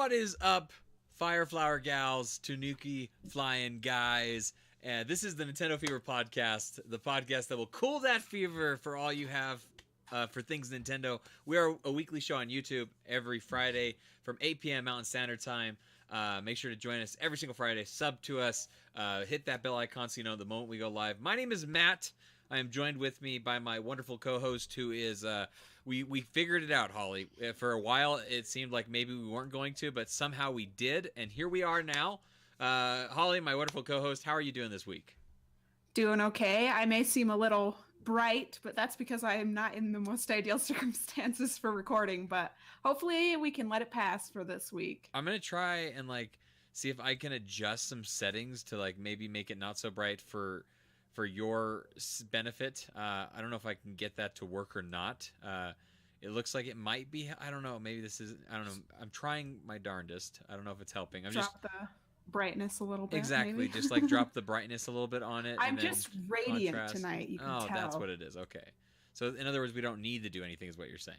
What is up, Fireflower gals, Tanuki flying guys? This is the Nintendo Fever podcast, the podcast that will cool that fever for all you have for things Nintendo. We are a weekly show on YouTube every Friday from 8 p.m. Mountain Standard Time. Make sure to join us every single Friday. Sub to us. Hit that bell icon so you know the moment we go live. My name is Matt. I am joined with me by my wonderful co-host, who is we figured it out, Holly. For a while, it seemed like maybe we weren't going to, but somehow we did, and here we are now. Holly, my wonderful co-host, how are you doing this week? Doing okay. I may seem a little bright, but that's because I am not in the most ideal circumstances for recording, but hopefully we can let it pass for this week. I'm gonna try and see if I can adjust some settings to maybe make it not so bright for your benefit. I don't know if I can get that to work or not. It looks like it might be. I don't know. Maybe this is. I don't know. I'm trying my darndest. I don't know if it's helping. Drop the brightness a little bit. Exactly. Maybe. Just drop the brightness a little bit on it. I'm just radiant contrast tonight. You can tell. That's what it is. Okay. So in other words, we don't need to do anything, is what you're saying.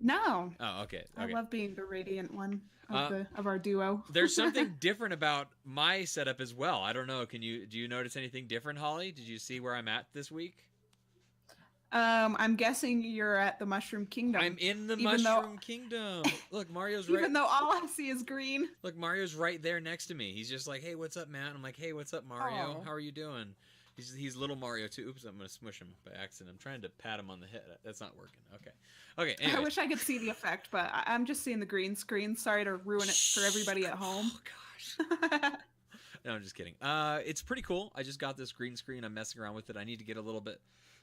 No. Oh, okay. I love being the radiant one of our duo. There's something different about my setup as well. I don't know. Do you notice anything different, Holly? Did you see where I'm at this week? I'm guessing you're at the Mushroom Kingdom. I'm in the Mushroom Kingdom. Look, Mario's right. Even though all I see is green. Look, Mario's right there next to me. He's just like, "Hey, what's up, Matt?" I'm like, "Hey, what's up, Mario? How are you doing?" He's little Mario too. Oops, I'm gonna smush him by accident. I'm trying to pat him on the head. That's not working. Okay. Anyways. I wish I could see the effect, but I'm just seeing the green screen. Sorry to ruin it for everybody at home. Oh gosh. No, I'm just kidding. It's pretty cool. I just got this green screen. I'm messing around with it. I need to get a little bit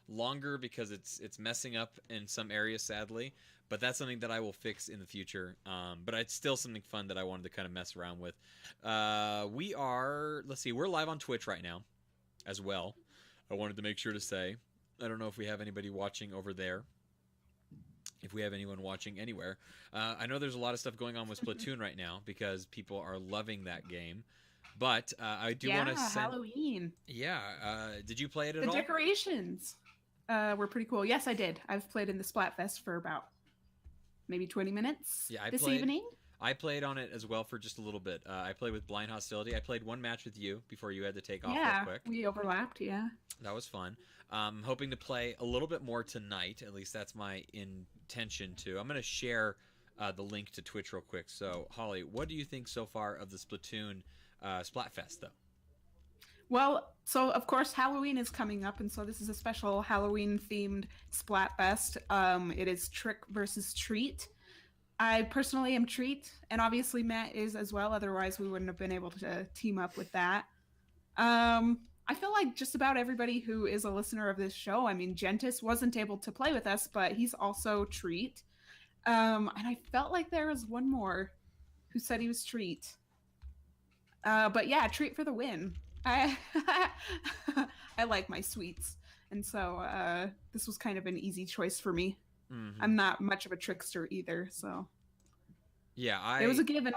longer because it's messing up in some areas, sadly. But that's something that I will fix in the future. But it's still something fun that I wanted to kind of mess around with. We're live on Twitch right now as well. I wanted to make sure to say, I don't know if we have anybody watching over there. If we have anyone watching anywhere. I know there's a lot of stuff going on with Splatoon right now because people are loving that game. But I do want to send... Halloween. Yeah. Did you play it at all? The decorations were pretty cool. Yes, I did. I've played in the Splatfest for about maybe 20 minutes this evening. I played on it as well for just a little bit. I played with Blind Hostility. I played one match with you before you had to take off real quick. Yeah, we overlapped, yeah. That was fun. Hoping to play a little bit more tonight. At least that's my intention to. I'm going to share the link to Twitch real quick. So, Holly, what do you think so far of the Splatoon Splatfest, though? Well, so of course Halloween is coming up, and so this is a special Halloween-themed Splatfest. It is Trick versus Treat. I personally am Treat, and obviously Matt is as well, otherwise we wouldn't have been able to team up with that. I feel like just about everybody who is a listener of this show, I mean, Gentis wasn't able to play with us, but he's also Treat. And I felt like there was one more who said he was Treat. But yeah, Treat for the win. I like my sweets, and so this was kind of an easy choice for me. Mm-hmm. I'm not much of a trickster either, so yeah, it was a given.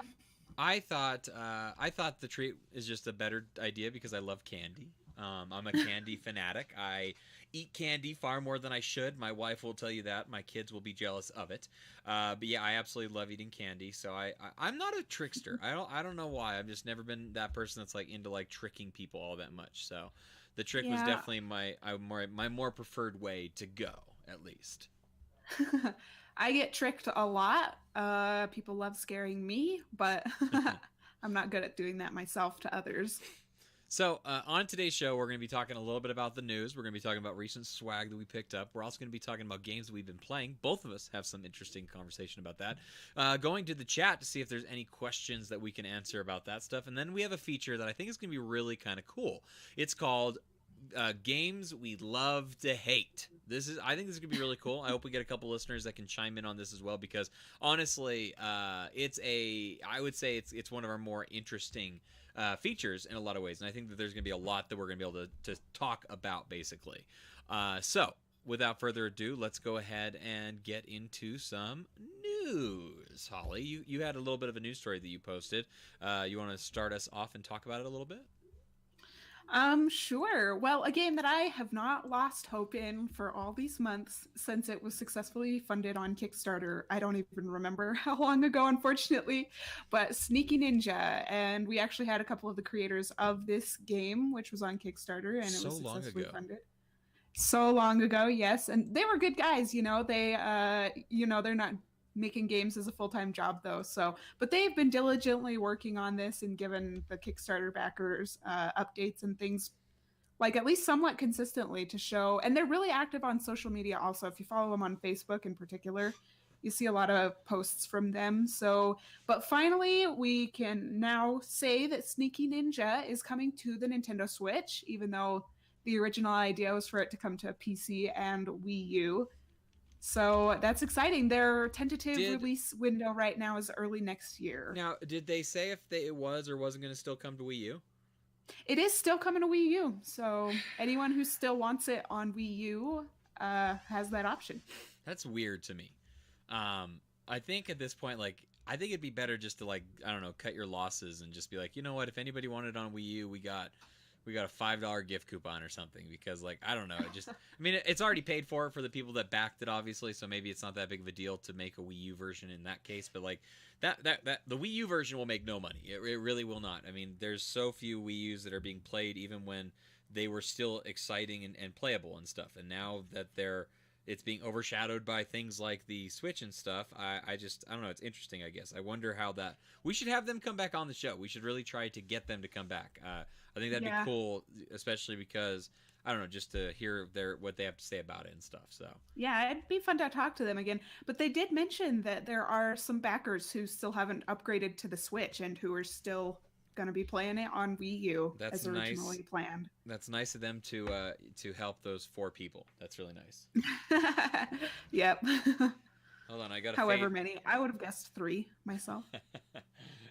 I thought the Treat is just a better idea because I love candy. I'm a candy fanatic. I eat candy far more than I should. My wife will tell you that. My kids will be jealous of it. But yeah, I absolutely love eating candy. So I'm not a trickster. I don't know why. I've just never been that person that's into tricking people all that much. So the trick was definitely my more preferred way to go, at least. I get tricked a lot. People love scaring me, but I'm not good at doing that myself to others. So on today's show, we're going to be talking a little bit about the news. We're going to be talking about recent swag that we picked up. We're also going to be talking about games that we've been playing. Both of us have some interesting conversation about that. Going to the chat to see if there's any questions that we can answer about that stuff. And then we have a feature that I think is going to be really kind of cool. It's called Games We Love to Hate. I think this is going to be really cool. I hope we get a couple listeners that can chime in on this as well, because honestly, I would say it's one of our more interesting features in a lot of ways, and I think that there's going to be a lot that we're going to be able to talk about, basically. So, without further ado, let's go ahead and get into some news. Holly, you had a little bit of a news story that you posted. You want to start us off and talk about it a little bit? Sure. Well, a game that I have not lost hope in for all these months since it was successfully funded on Kickstarter. I don't even remember how long ago, unfortunately, but Sneaky Ninja. And we actually had a couple of the creators of this game, which was on Kickstarter, and it So was long successfully ago. funded. So long ago, yes. And they were good guys, they're not making games as a full-time job though. So, but they've been diligently working on this and given the Kickstarter backers updates and things like at least somewhat consistently to show. And they're really active on social media also. If you follow them on Facebook in particular, you see a lot of posts from them. So, but finally, we can now say that Sneaky Ninja is coming to the Nintendo Switch, even though the original idea was for it to come to PC and Wii U. So that's exciting. Their tentative Did release window right now is early next year. Now, did they say if it was or wasn't going to still come to Wii U? It is still coming to Wii U. So anyone who still wants it on Wii U has that option. That's weird to me. I think at this point, like, I think it'd be better just to, like, I don't know, cut your losses and just be like, you know what? If anybody wanted it on Wii U, we got a $5 gift coupon or something, because, like, I don't know, it just, I mean, it's already paid for the people that backed it, obviously, so maybe it's not that big of a deal to make a Wii U version in that case, but, like, that the Wii U version will make no money. It really will not. I mean, there's so few Wii U's that are being played even when they were still exciting and playable and stuff, and now that it's being overshadowed by things like the Switch and stuff. I don't know. It's interesting, I guess. I wonder how that. We should have them come back on the show. We should really try to get them to come back. I think that'd be cool, especially because I don't know, just to hear what they have to say about it and stuff. So yeah, it'd be fun to talk to them again. But they did mention that there are some backers who still haven't upgraded to the Switch and who are still going to be playing it on Wii U as originally planned. That's nice of them to help those 4 people. That's really nice. Yep. Hold on, I got however many. I would have guessed 3 myself.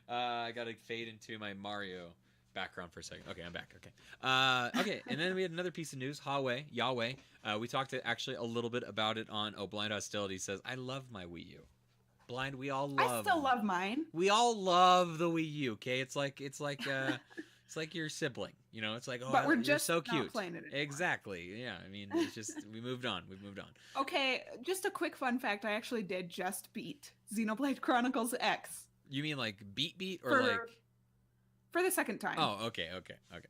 I got to fade into my Mario background for a second. Okay, I'm back. Okay. Okay, and then we had another piece of news. Yahweh. We talked actually a little bit about it on Blind Hostility. Says, I love my Wii U. Blind, we all love. I still love mine. We all love the Wii U. Okay, it's like it's like your sibling. You know, it's like, oh, but we're just so cute. Not playing it anymore. Exactly. Yeah. I mean, it's just we moved on. We've moved on. Okay, just a quick fun fact. I actually did just beat Xenoblade Chronicles X. You mean like beat or like? For the second time. Oh, okay.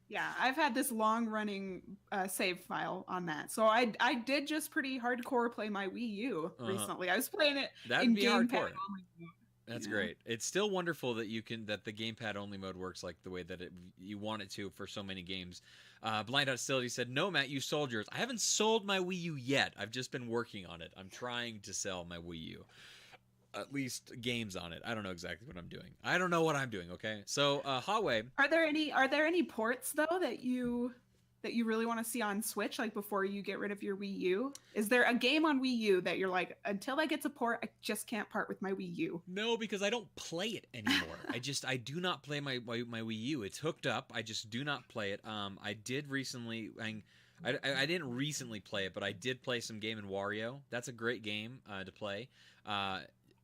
Yeah, I've had this long-running save file on that, so I did just pretty hardcore play my Wii U recently. I was playing it in gamepad only. That's great. It's still wonderful that the gamepad only mode works like the way that you want it to for so many games. Blind Hostility said, "No, Matt, you sold yours. I haven't sold my Wii U yet. I've just been working on it. I'm trying to sell my Wii U." At least games on it. I don't know exactly what I'm doing. I don't know what I'm doing. Okay, so Huawei. Are there any ports though that you really want to see on Switch, like before you get rid of your Wii U? Is there a game on Wii U that you're like, until I get a port, I just can't part with my Wii U? No, because I don't play it anymore. I do not play my Wii U. It's hooked up. I just do not play it. I did recently. I didn't recently play it, but I did play some game in Wario. That's a great game to play.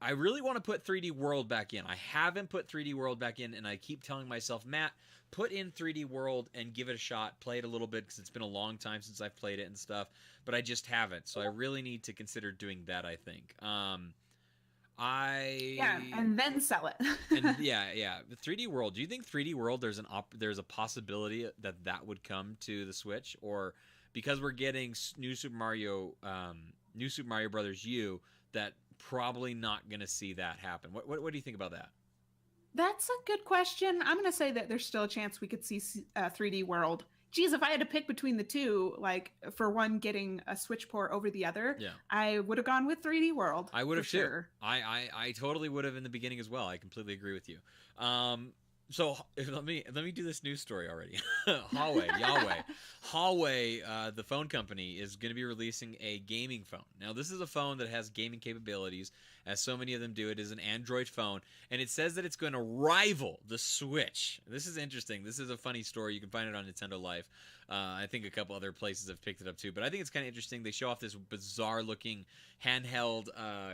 I really want to put 3D World back in. I haven't put 3D World back in, and I keep telling myself, Matt, put in 3D World and give it a shot. Play it a little bit because it's been a long time since I've played it and stuff, but I just haven't. So I really need to consider doing that, I think. And then sell it. And yeah. 3D World. Do you think 3D World there's a possibility that would come to the Switch, or because we're getting New Super Mario Brothers U, that probably not going to see that happen? What do you think about that? That's a good question. I'm going to say that there's still a chance we could see 3D World. Geez, if I had to pick between the two, like for one getting a Switch port over the other, I would have gone with 3D World. I would have sure. I totally would have in the beginning as well. I completely agree with you. So let me do this news story already. Huawei, the phone company, is going to be releasing a gaming phone. Now, this is a phone that has gaming capabilities, as so many of them do. It is an Android phone, and it says that it's going to rival the Switch. This is interesting. This is a funny story. You can find it on Nintendo Life. I think a couple other places have picked it up too, but I think it's kind of interesting. They show off this bizarre-looking handheld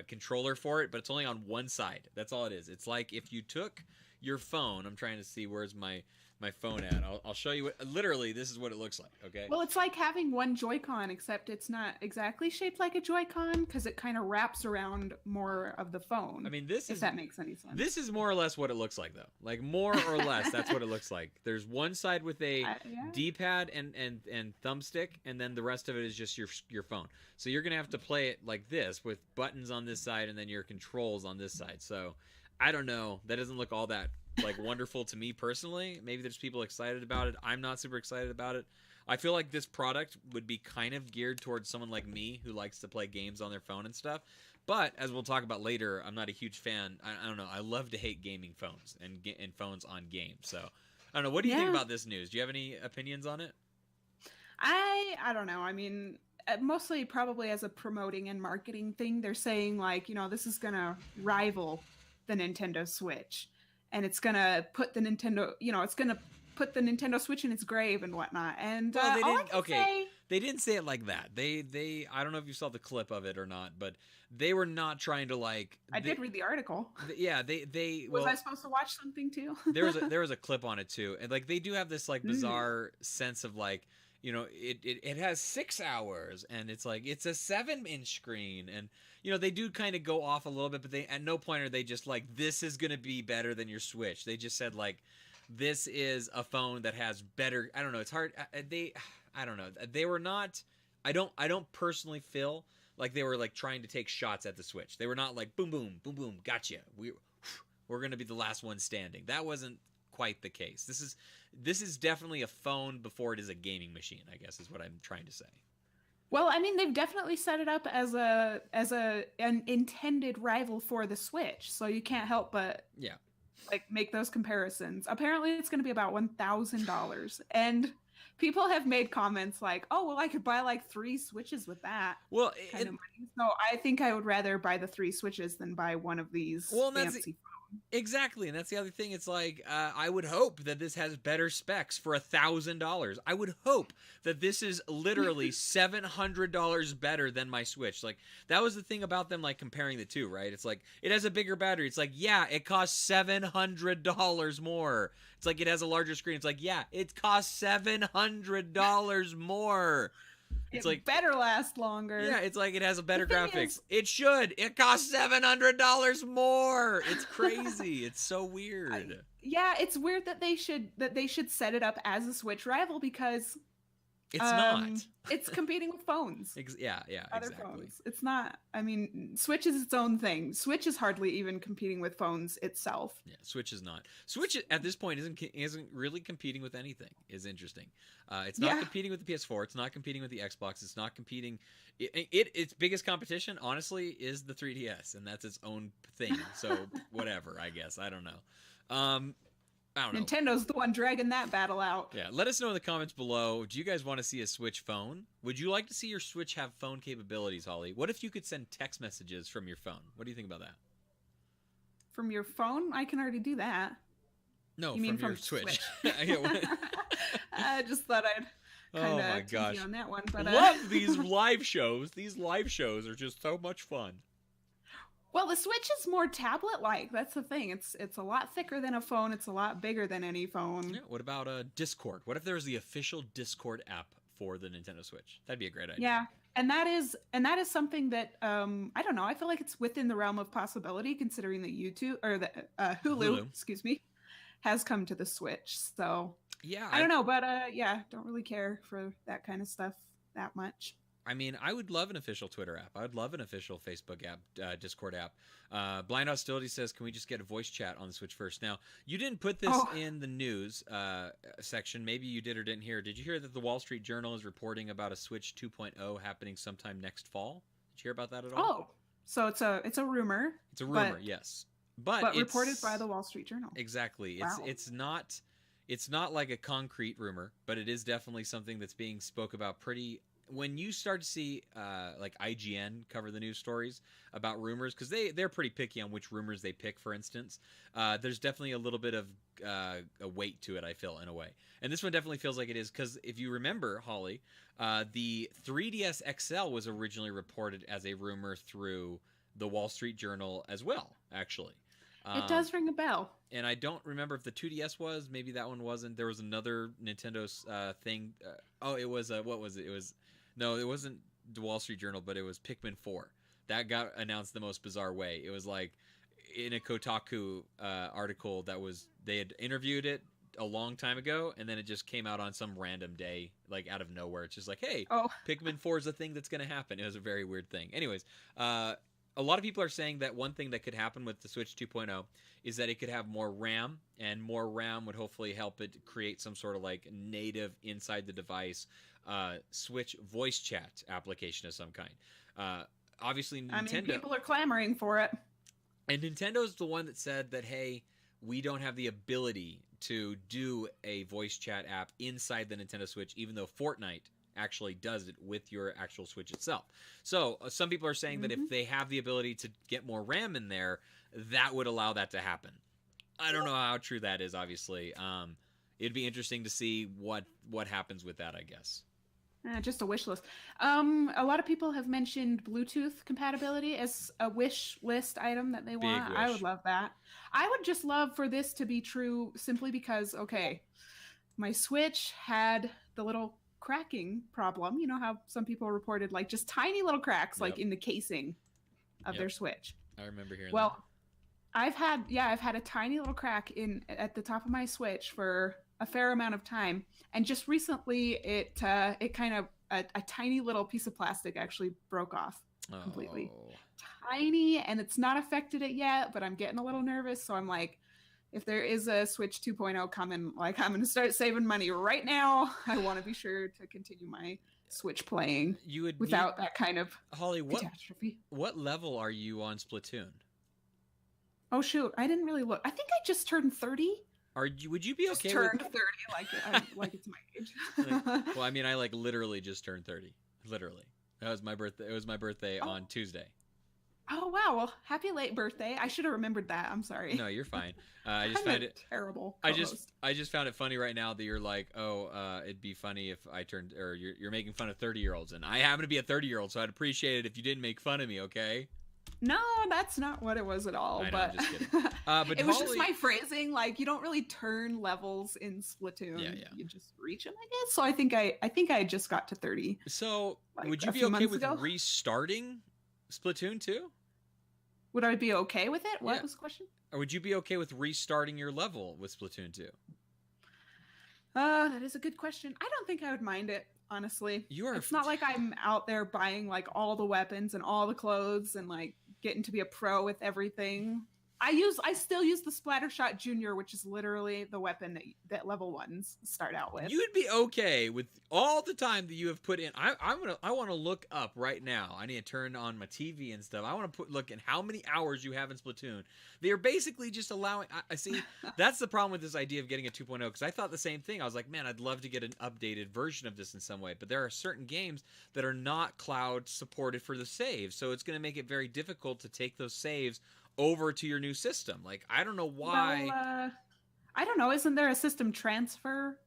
controller for it, but it's only on one side. That's all it is. It's like if you took your phone, I'm trying to see where's my my phone at. I'll show you what. Literally, this is what it looks like. Okay. Well, it's like having one Joy-Con, except it's not exactly shaped like a Joy-Con because it kind of wraps around more of the phone. I mean, this if is that makes any sense. this is more or less what it looks like, though. Like more or less, that's what it looks like. There's one side with a Yeah. D-pad and thumbstick, and then the rest of it is just your phone. So you're gonna have to play it like this with buttons on this side and then your controls on this side. So I don't know. That doesn't look all that like wonderful to me personally. Maybe there's people excited about it. I'm not super excited about it. I feel like this product would be kind of geared towards someone like me who likes to play games on their phone and stuff. But as we'll talk about later, I'm not a huge fan. I don't know. I love to hate gaming phones and phones on games. So I don't know. What do you think Yeah. about this news? Do you have any opinions on it? I don't know. I mean, mostly probably as a promoting and marketing thing. They're saying like, this is gonna rival the Nintendo Switch, and it's gonna put the Nintendo, it's gonna put the Nintendo Switch in its grave and whatnot. And Well, they all I didn't. can Okay, say, they didn't say it like that. They. I don't know if you saw the clip of it or not, but they were not trying to like. I did read the article. Yeah, they. Was Well, I supposed to watch something too? there was a clip on it too, and like they do have this like bizarre sense of like it has 6 hours, and it's like it's a 7-inch screen, and they do kind of go off a little bit, but they at no point are they just like this is gonna be better than your Switch. They just said like this is a phone that has better. I don't know. It's hard. I don't know. They were not. I don't personally feel like they were like trying to take shots at the Switch. They were not like boom boom boom boom gotcha. We're gonna be the last one standing. That wasn't quite the case. This is definitely a phone before it is a gaming machine, I guess is what I'm trying to say. Well, I mean, they've definitely set it up as an intended rival for the Switch, so you can't help but Yeah. like make those comparisons. Apparently, it's going to be about $1,000, and people have made comments like, "Oh, well, I could buy like 3 Switches with that Well, kind of money." So I think I would rather buy the 3 Switches than buy one of these Well, and fancy. exactly, and that's the other thing. It's like I would hope that this has better specs for $1,000. I would hope that this is literally $700 better than my Switch. Like that was the thing about them, like comparing the two, right? It's like it has a bigger battery. It's like yeah, it costs $700 more. It's like it has a larger screen. It's like yeah, it costs $700 more. It's It like better last longer. yeah, it's like it has a better The thing graphics. is- It should. It costs $700 more. It's crazy. It's so weird. Yeah, it's weird that they should set it up as a Switch rival because It's not. it's competing with phones. Yeah, Other exactly. phones. It's not. I mean, Switch is its own thing. Switch is hardly even competing with phones itself. Yeah, Switch is not. Switch at this point isn't really competing with anything. Is interesting. It's not Yeah. competing with the PS4. It's not competing with the Xbox. It's not competing. Its biggest competition, honestly, is the 3DS, and that's its own thing. So whatever, I guess. I don't know. I don't know. Nintendo's the one dragging that battle out. Yeah, let us know in the comments below. Do you guys want to see a Switch phone? Would you like to see your Switch have phone capabilities, Holly? What if you could send text messages from your phone? What do you think about that? From your phone, I can already do that. No, You mean from your from Switch. Switch? Yeah, what- I just thought I'd oh kind my of gosh. on that one, but Love these live shows. These live shows are just so much fun. Well, the Switch is more tablet-like. That's the thing. It's a lot thicker than a phone. It's a lot bigger than any phone. Yeah, what about Discord? What if there was the official Discord app for the Nintendo Switch? That'd be a great idea. Yeah, and that is something that I don't know. I feel like it's within the realm of possibility, considering that YouTube or the Hulu, excuse me, has come to the Switch. So Yeah, I don't know, but yeah, don't really care for that kind of stuff that much. I mean, I would love an official Twitter app. I would love an official Facebook app, Discord app. Blind Hostility says, can we just get a voice chat on the Switch first? Now, you didn't put this in the news section. Maybe you did or didn't hear. Did you hear that the Wall Street Journal is reporting about a Switch 2.0 happening sometime next fall? Did you hear about that at all? Oh, so it's a rumor. It's a rumor, yes. But reported by the Wall Street Journal. Exactly. Wow. It's not like a concrete rumor, but it is definitely something that's being spoke about pretty. When you start to see like IGN cover the news stories about rumors, because they're pretty picky on which rumors they pick, for instance, there's definitely a little bit of a weight to it, I feel, in a way. And this one definitely feels like it is, because if you remember, Holly, the 3DS XL was originally reported as a rumor through the Wall Street Journal as well, actually. It does ring a bell. And I don't remember if the 2DS was. Maybe that one wasn't. There was another Nintendo thing. It was what was it? It was no, it wasn't the Wall Street Journal, but it was Pikmin 4. That got announced the most bizarre way. It was like in a Kotaku article that was they had interviewed it a long time ago, and then it just came out on some random day, like out of nowhere. It's just like, hey, Pikmin 4 is a thing that's going to happen. It was a very weird thing. Anyways, a lot of people are saying that one thing that could happen with the Switch 2.0 is that it could have more RAM, and more RAM would hopefully help it create some sort of like native inside the device Switch voice chat application of some kind. Obviously, Nintendo. I mean, people are clamoring for it. And Nintendo's the one that said that, hey, we don't have the ability to do a voice chat app inside the Nintendo Switch, even though Fortnite actually does it with your actual Switch itself. So some people are saying that if they have the ability to get more RAM in there, that would allow that to happen. I don't know how true that is, obviously. It'd be interesting to see what happens with that, I guess. Just a wish list. A lot of people have mentioned Bluetooth compatibility as a wish list item that they want. I would love that. I would just love for this to be true simply because, okay, my Switch had the little cracking problem. You know how some people reported like just tiny little cracks like in the casing of their Switch. I remember hearing that. Well, I've had a tiny little crack at the top of my Switch for a fair amount of time, and just recently it kind of a tiny little piece of plastic actually broke off completely. Tiny, and it's not affected it yet, but I'm getting a little nervous, so I'm like, if there is a Switch 2.0 coming, like I'm going to start saving money right now. I want to be sure to continue my Switch playing without that kind of Holly, catastrophe. What level are you on Splatoon? Oh shoot, I didn't really look. I think I just turned 30. Would you be okay turned 30 like it's my age? Well, I mean, I like literally just turned 30. Literally. That was my birthday. It was my birthday on Tuesday. Oh wow! Well, happy late birthday. I should have remembered that. I'm sorry. No, you're fine. I just found it terrible. I just found it funny right now that you're like, it'd be funny if I turned, or you're making fun of 30-year-olds, and I happen to be a 30-year-old, so I'd appreciate it if you didn't make fun of me, okay? No, that's not what it was at all. I'm just kidding. But it was just my phrasing. Like, you don't really turn levels in Splatoon. Yeah. You just reach them, I guess. So I think I just got to 30. So would you be okay with restarting Splatoon 2? Would I be okay with it? What was the question? Or would you be okay with restarting your level with Splatoon 2? That is a good question. I don't think I would mind it, honestly. It's not like I'm out there buying like all the weapons and all the clothes and like getting to be a pro with everything. I still use the Splattershot Junior, which is literally the weapon that level 1s start out with. You would be okay with all the time that you have put in. I want to look up right now. I need to turn on my TV and stuff. I want to look at how many hours you have in Splatoon. They are basically just allowing. I see. That's the problem with this idea of getting a 2.0, because I thought the same thing. I was like, man, I'd love to get an updated version of this in some way. But there are certain games that are not cloud supported for the saves, so it's going to make it very difficult to take those saves over to your new system. Like, I don't know why. Well, I don't know. Isn't there a system transfer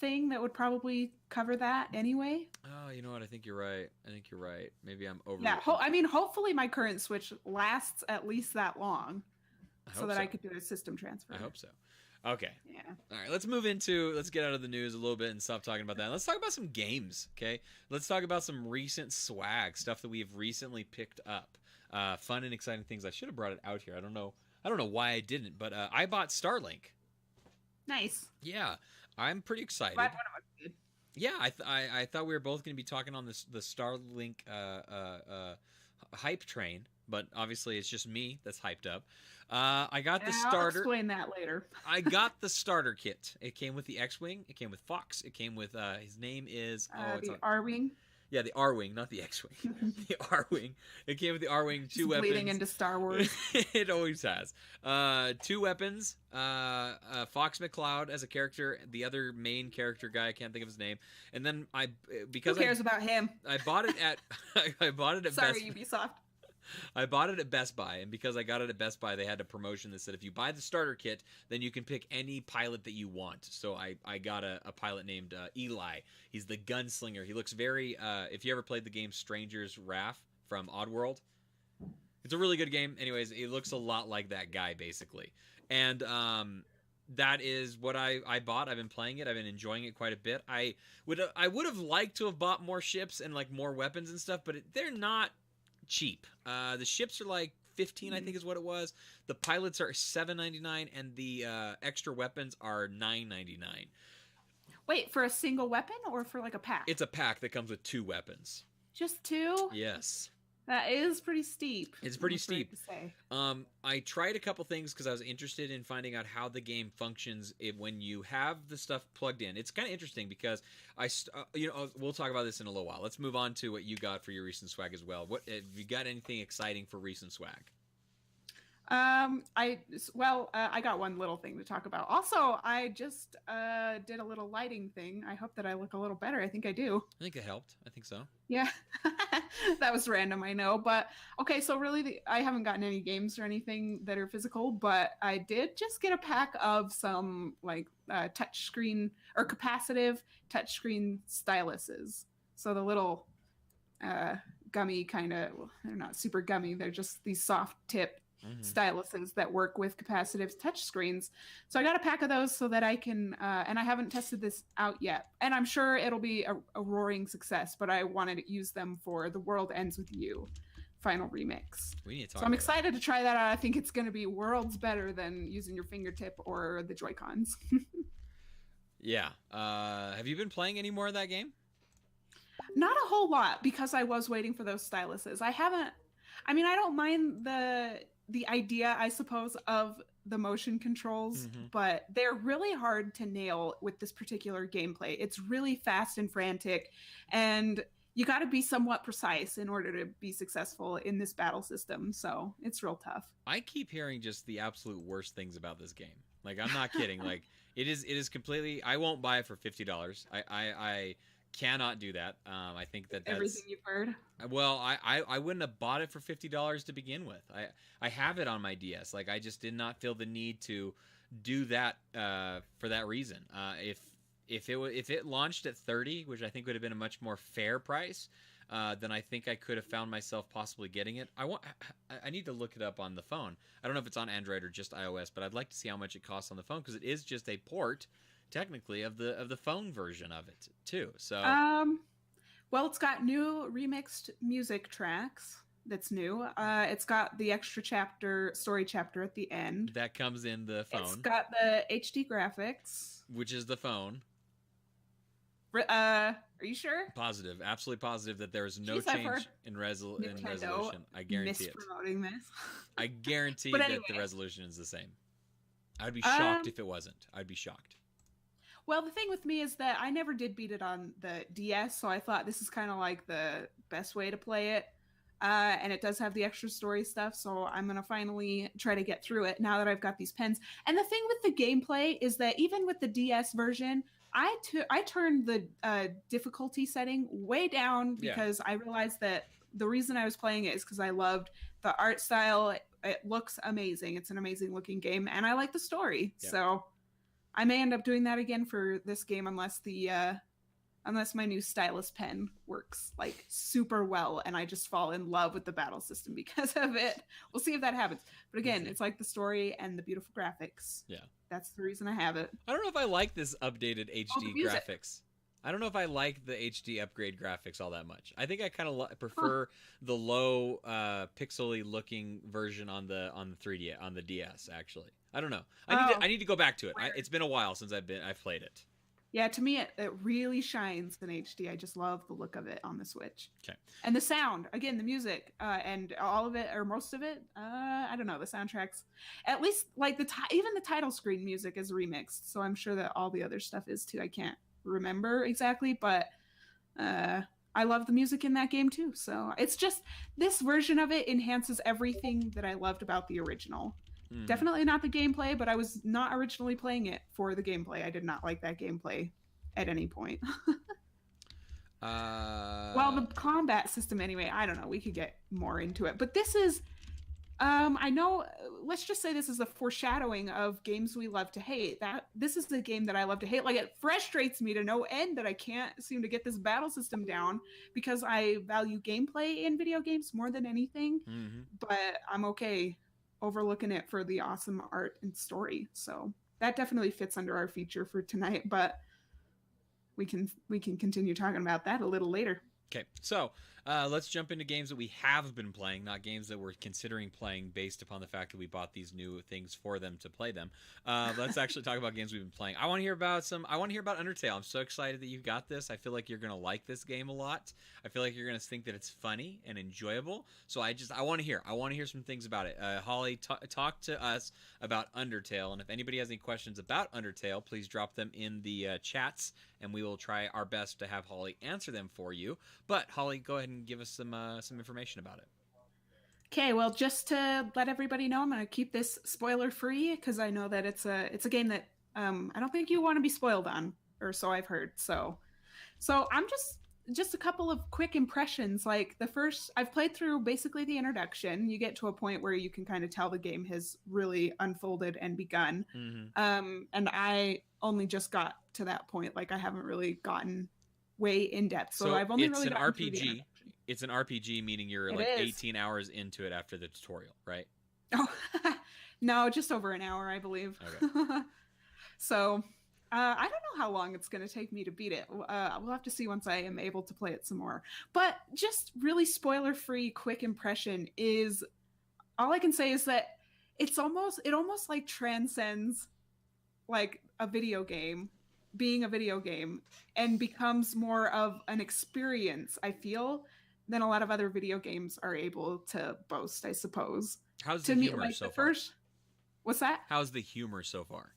thing that would probably cover that anyway? Oh, you know what? I think you're right. Maybe I'm over. Yeah. I mean, hopefully my current Switch lasts at least that long, so that I could do a system transfer. I hope so. Okay. Yeah. All right. Let's get out of the news a little bit and stop talking about that. Let's talk about some games. Okay. Let's talk about some recent swag stuff that we have recently picked up. Fun and exciting things. I should have brought it out here. I don't know why I didn't, but I bought Starlink. Nice. Yeah, I'm pretty excited. Glad one of us did. Yeah, I thought we were both going to be talking on the Starlink hype train, but obviously it's just me that's hyped up. I got the starter. I'll explain that later. I got the starter kit. It came with the X-wing. It came with Fox. It came with his name is the R-wing. Yeah, the R-wing, not the X-wing. The R-wing. It came with the R-wing, two weapons. Bleeding into Star Wars. It always has. 2 weapons. Fox McCloud as a character. The other main character guy, I can't think of his name. And then who cares about him? I bought it at Sorry, Ubisoft. I bought it at Best Buy, and because I got it at Best Buy, they had a promotion that said if you buy the starter kit, then you can pick any pilot that you want. So I got a pilot named Eli. He's the gunslinger. He looks very, if you ever played the game Stranger's Wrath from Oddworld, It's a really good game. Anyways, it looks a lot like that guy basically, and that is what I bought. I've been playing it. I've been enjoying it quite a bit. I would have liked to have bought more ships and like more weapons and stuff, but they're not cheap. The ships are like 15, I think is what it was. The pilots are $7.99, and the extra weapons are $9.99. Wait, for a single weapon or for like a pack? It's a pack that comes with 2 weapons. Just 2? Yes. That is pretty steep. It's pretty I'm afraid steep. to say. I tried a couple things because I was interested in finding out how the game functions when you have the stuff plugged in. It's kind of interesting because we'll talk about this in a little while. Let's move on to what you got for your recent swag as well. What have you got? Anything exciting for recent swag? I got one little thing to talk about. Also, I just did a little lighting thing. I hope that I look a little better. I think I do. I think it helped. I think so. Yeah, that was random, I know. But okay, so really, I haven't gotten any games or anything that are physical, but I did just get a pack of some like touchscreen or capacitive touchscreen styluses. So the little gummy kind of, well, they're not super gummy. They're just these soft tip styluses that work with capacitive touchscreens. So I got a pack of those so that I can, and I haven't tested this out yet. And I'm sure it'll be a roaring success, but I wanted to use them for The World Ends With You final remix. We need to talk so I'm excited to try that out. I think it's going to be worlds better than using your fingertip or the Joy-Cons. Yeah. Have you been playing any more of that game? Not a whole lot because I was waiting for those styluses. I don't mind the idea, I suppose, of the motion controls, but they're really hard to nail with this particular gameplay. It's really fast and frantic, and you got to be somewhat precise in order to be successful in this battle system. So it's real tough. I keep hearing just the absolute worst things about this game. Like, I'm not kidding. Like, it is completely. I won't buy it for $50. I cannot do that. I think that's everything you've heard. Well, I wouldn't have bought it for $50 to begin with. I have it on my DS. Like, I just did not feel the need to do that for that reason. If it launched at $30, which I think would have been a much more fair price, then I think I could have found myself possibly getting it. I need to look it up on the phone. I don't know if it's on Android or just iOS, but I'd like to see how much it costs on the phone because it is just a port, technically, of the phone version of it too. So well, it's got new remixed music tracks. That's new. It's got the extra story chapter at the end. That comes in the phone. It's got the HD graphics, which is the phone. Are you sure? Positive, absolutely positive that there is no change in resolution. I guarantee it. Mispromoting this. I guarantee that the resolution is the same. I'd be shocked if it wasn't. I'd be shocked. Well, the thing with me is that I never did beat it on the DS, so I thought this is kind of like the best way to play it. And it does have the extra story stuff, so I'm going to finally try to get through it now that I've got these pens. And the thing with the gameplay is that even with the DS version, I turned the difficulty setting way down because I realized that the reason I was playing it is because I loved the art style. It looks amazing. It's an amazing looking game, and I like the story. Yeah. So I may end up doing that again for this game unless my new stylus pen works like super well and I just fall in love with the battle system because of it. We'll see if that happens. But again, it's like the story and the beautiful graphics. Yeah. That's the reason I have it. I don't know if I like this updated HD graphics. I don't know if I like the HD upgrade graphics all that much. I think I kind of prefer the low pixely looking version on the 3D on the DS actually. I don't know. I need to go back to it. It's been a while since I've played it. Yeah, to me it really shines in HD. I just love the look of it on the Switch. Okay. And the sound, again, the music, and all of it or most of it. I don't know. The soundtracks, at least like even the title screen music is remixed. So I'm sure that all the other stuff is too. I can't remember exactly, but I love the music in that game too. So it's just this version of it enhances everything that I loved about the original. Definitely not the gameplay, but I was not originally playing it for the gameplay. I did not like that gameplay at any point. Well, the combat system anyway, I don't know. We could get more into it. But this is I know. Let's just say this is a foreshadowing of games we love to hate. That this is the game that I love to hate. Like it frustrates me to no end that I can't seem to get this battle system down because I value gameplay in video games more than anything. Mm-hmm. But I'm okay overlooking it for the awesome art and story. So that definitely fits under our feature for tonight. But we can continue talking about that a little later. Okay, so let's jump into games that we have been playing, not games that we're considering playing based upon the fact that we bought these new things for them to play them. Let's actually talk about games we've been playing. I want to hear about Undertale. I'm so excited that you got this. I feel like you're gonna like this game a lot. I feel like you're gonna think that it's funny and enjoyable. So I want to hear. I want to hear some things about it. Holly, talk to us about Undertale, and if anybody has any questions about Undertale, please drop them in the chats, and we will try our best to have Holly answer them for you. But Holly, go ahead and give us some information about it. Okay, well, just to let everybody know, I'm going to keep this spoiler free because I know that it's a game that I don't think you want to be spoiled on, or so I've heard. So I'm just a couple of quick impressions. Like the first, I've played through basically the introduction. You get to a point where you can kind of tell the game has really unfolded and begun. Mm-hmm. And I only just got to that point. Like I haven't really gotten way in depth. So I've only really gotten through the RPG. It's an RPG, meaning you're like 18 hours into it after the tutorial, right? Oh, no, just over an hour, I believe. Okay. So I don't know how long it's going to take me to beat it. We'll have to see once I am able to play it some more. But just really spoiler-free, quick impression is all I can say is that it almost like transcends like a video game, being a video game, and becomes more of an experience, I feel, than a lot of other video games are able to boast, I suppose. How's the humor so far? What's that? How's the humor so far?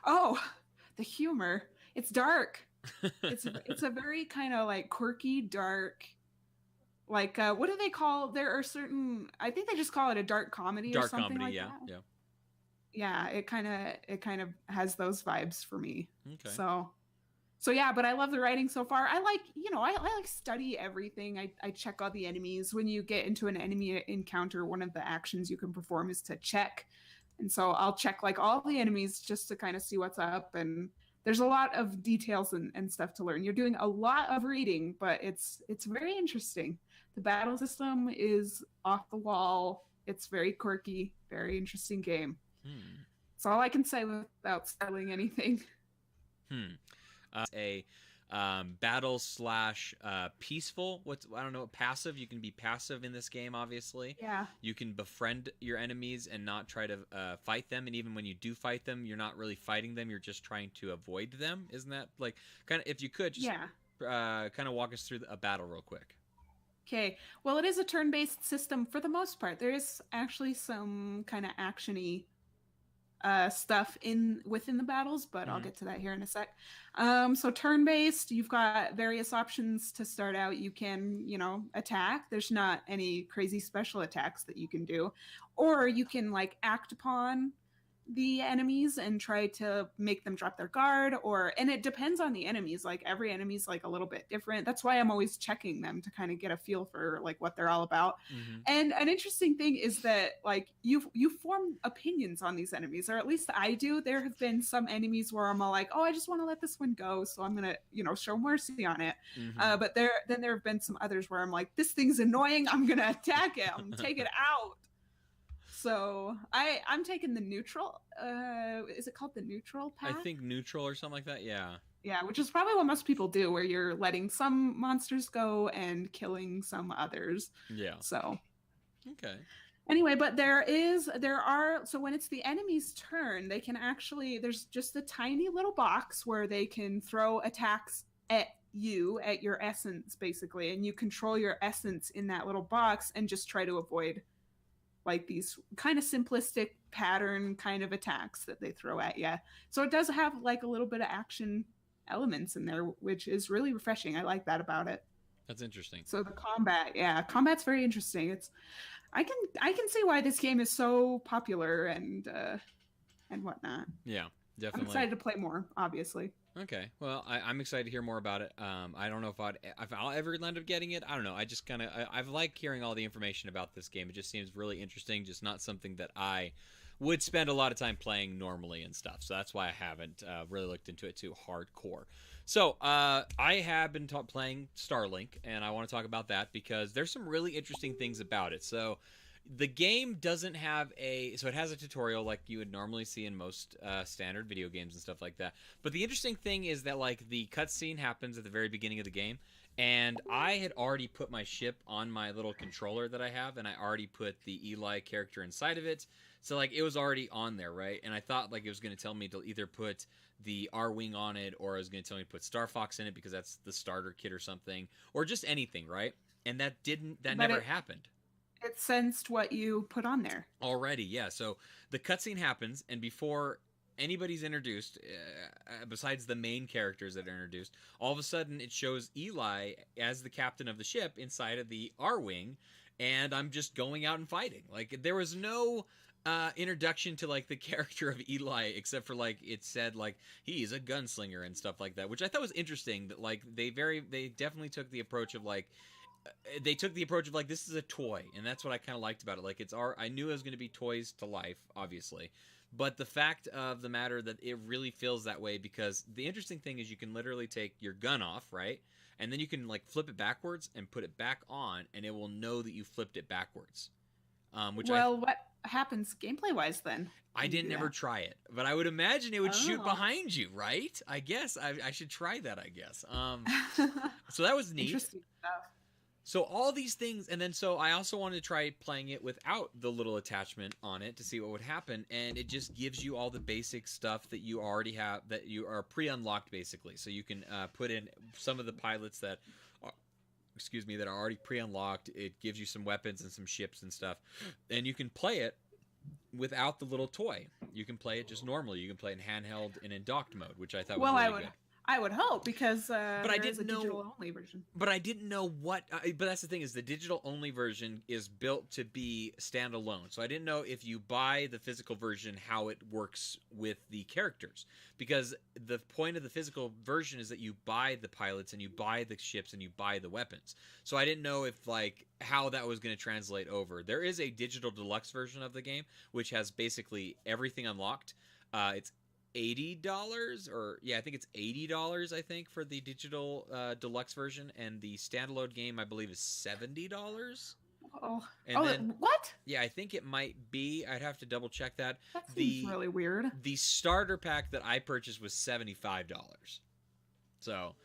Oh, the humor. It's dark. It's a very kind of like quirky, dark, like what do they call? There are certain. I think they just call it a dark comedy or something like that. Yeah. Yeah, it kind of has those vibes for me. Okay. So yeah, but I love the writing so far. I like study everything. I check all the enemies. When you get into an enemy encounter, one of the actions you can perform is to check. And so I'll check like all the enemies just to kind of see what's up. And there's a lot of details and stuff to learn. You're doing a lot of reading, but it's very interesting. The battle system is off the wall. It's very quirky, very interesting game. That's all I can say without spoiling anything. A battle / peaceful. I don't know, passive. You can be passive in this game, obviously. Yeah. You can befriend your enemies and not try to fight them. And even when you do fight them, you're not really fighting them. You're just trying to avoid them. Isn't that like kind of, if you could just kind of walk us through a battle real quick? Okay. Well, it is a turn-based system for the most part. There is actually some kind of action-y stuff within the battles, but I'll get to that here in a sec. So turn-based, you've got various options to start out. You can, attack. There's not any crazy special attacks that you can do, or you can like act upon the enemies and try to make them drop their guard, and it depends on the enemies. Like every enemy's like a little bit different. That's why I'm always checking them to kind of get a feel for like what they're all about. And an interesting thing is that like you form opinions on these enemies, or at least I do. There have been some enemies where I'm all like, oh, I just want to let this one go, so I'm gonna show mercy on it. But there have been some others where I'm like, this thing's annoying, I'm gonna attack it, I'm gonna take it out. So I'm taking the neutral. Is it called the neutral path? I think neutral or something like that. Yeah. Yeah, which is probably what most people do, where you're letting some monsters go and killing some others. Yeah. So. Okay. Anyway, but so when it's the enemy's turn, they can actually, there's just a tiny little box where they can throw attacks at you, at your essence, basically, and you control your essence in that little box and just try to avoid like these kind of simplistic pattern kind of attacks that they throw at you. So it does have like a little bit of action elements in there, which is really refreshing. I like that about it. That's interesting. So the combat's very interesting. I can see why this game is so popular and whatnot. Yeah, definitely. I'm excited to play more, obviously. Okay. Well, I'm excited to hear more about it. I don't know if I'll ever end up getting it. I don't know. I just kind of I've liked hearing all the information about this game. It just seems really interesting. Just not something that I would spend a lot of time playing normally and stuff. So that's why I haven't really looked into it too hardcore. So I have been playing Starlink, and I want to talk about that because there's some really interesting things about it. So the game doesn't have so it has a tutorial like you would normally see in most standard video games and stuff like that. But the interesting thing is that like the cutscene happens at the very beginning of the game, and I had already put my ship on my little controller that I have, and I already put the Eli character inside of it. So like it was already on there, right? And I thought like it was going to tell me to either put the R-Wing on it, or it was going to tell me to put Star Fox in it because that's the starter kit or something, or just anything, right? And that never happened. It sensed what you put on there Already, yeah. So the cutscene happens, and before anybody's introduced, besides the main characters that are introduced, all of a sudden it shows Eli as the captain of the ship inside of the R-Wing, and I'm just going out and fighting. Like, there was no introduction to like the character of Eli except for like it said like he's a gunslinger and stuff like that, which I thought was interesting. That like they definitely took the approach of like this is a toy, and that's what I kind of liked about it. Like I knew it was going to be toys to life, obviously, but the fact of the matter that it really feels that way, because the interesting thing is you can literally take your gun off, right, and then you can like flip it backwards and put it back on, and it will know that you flipped it backwards. What happens gameplay wise then? I didn't ever try it, but I would imagine it would shoot behind you, right? I guess I should try that, I guess. So that was neat. Interesting stuff. So all these things, and then so I also wanted to try playing it without the little attachment on it to see what would happen, and it just gives you all the basic stuff that you already have, that you are pre-unlocked basically. So you can put in some of the pilots that are, that are already pre-unlocked. It gives you some weapons and some ships and stuff, and you can play it without the little toy. You can play it just normally. You can play it in handheld and in docked mode, which I thought was really good. I would hope, because but I didn't know digital only version. But I didn't know what. But that's the thing, is the digital only version is built to be standalone. So I didn't know if you buy the physical version how it works with the characters, because the point of the physical version is that you buy the pilots and you buy the ships and you buy the weapons. So I didn't know if like how that was going to translate over. There is a digital deluxe version of the game which has basically everything unlocked. It's $80, or I think it's $80, I think, for the digital deluxe version, and the standalone game I believe is $70. Oh, then, what? Yeah, I think it might be. I'd have to double check that. That seems really weird. The starter pack that I purchased was $75. So,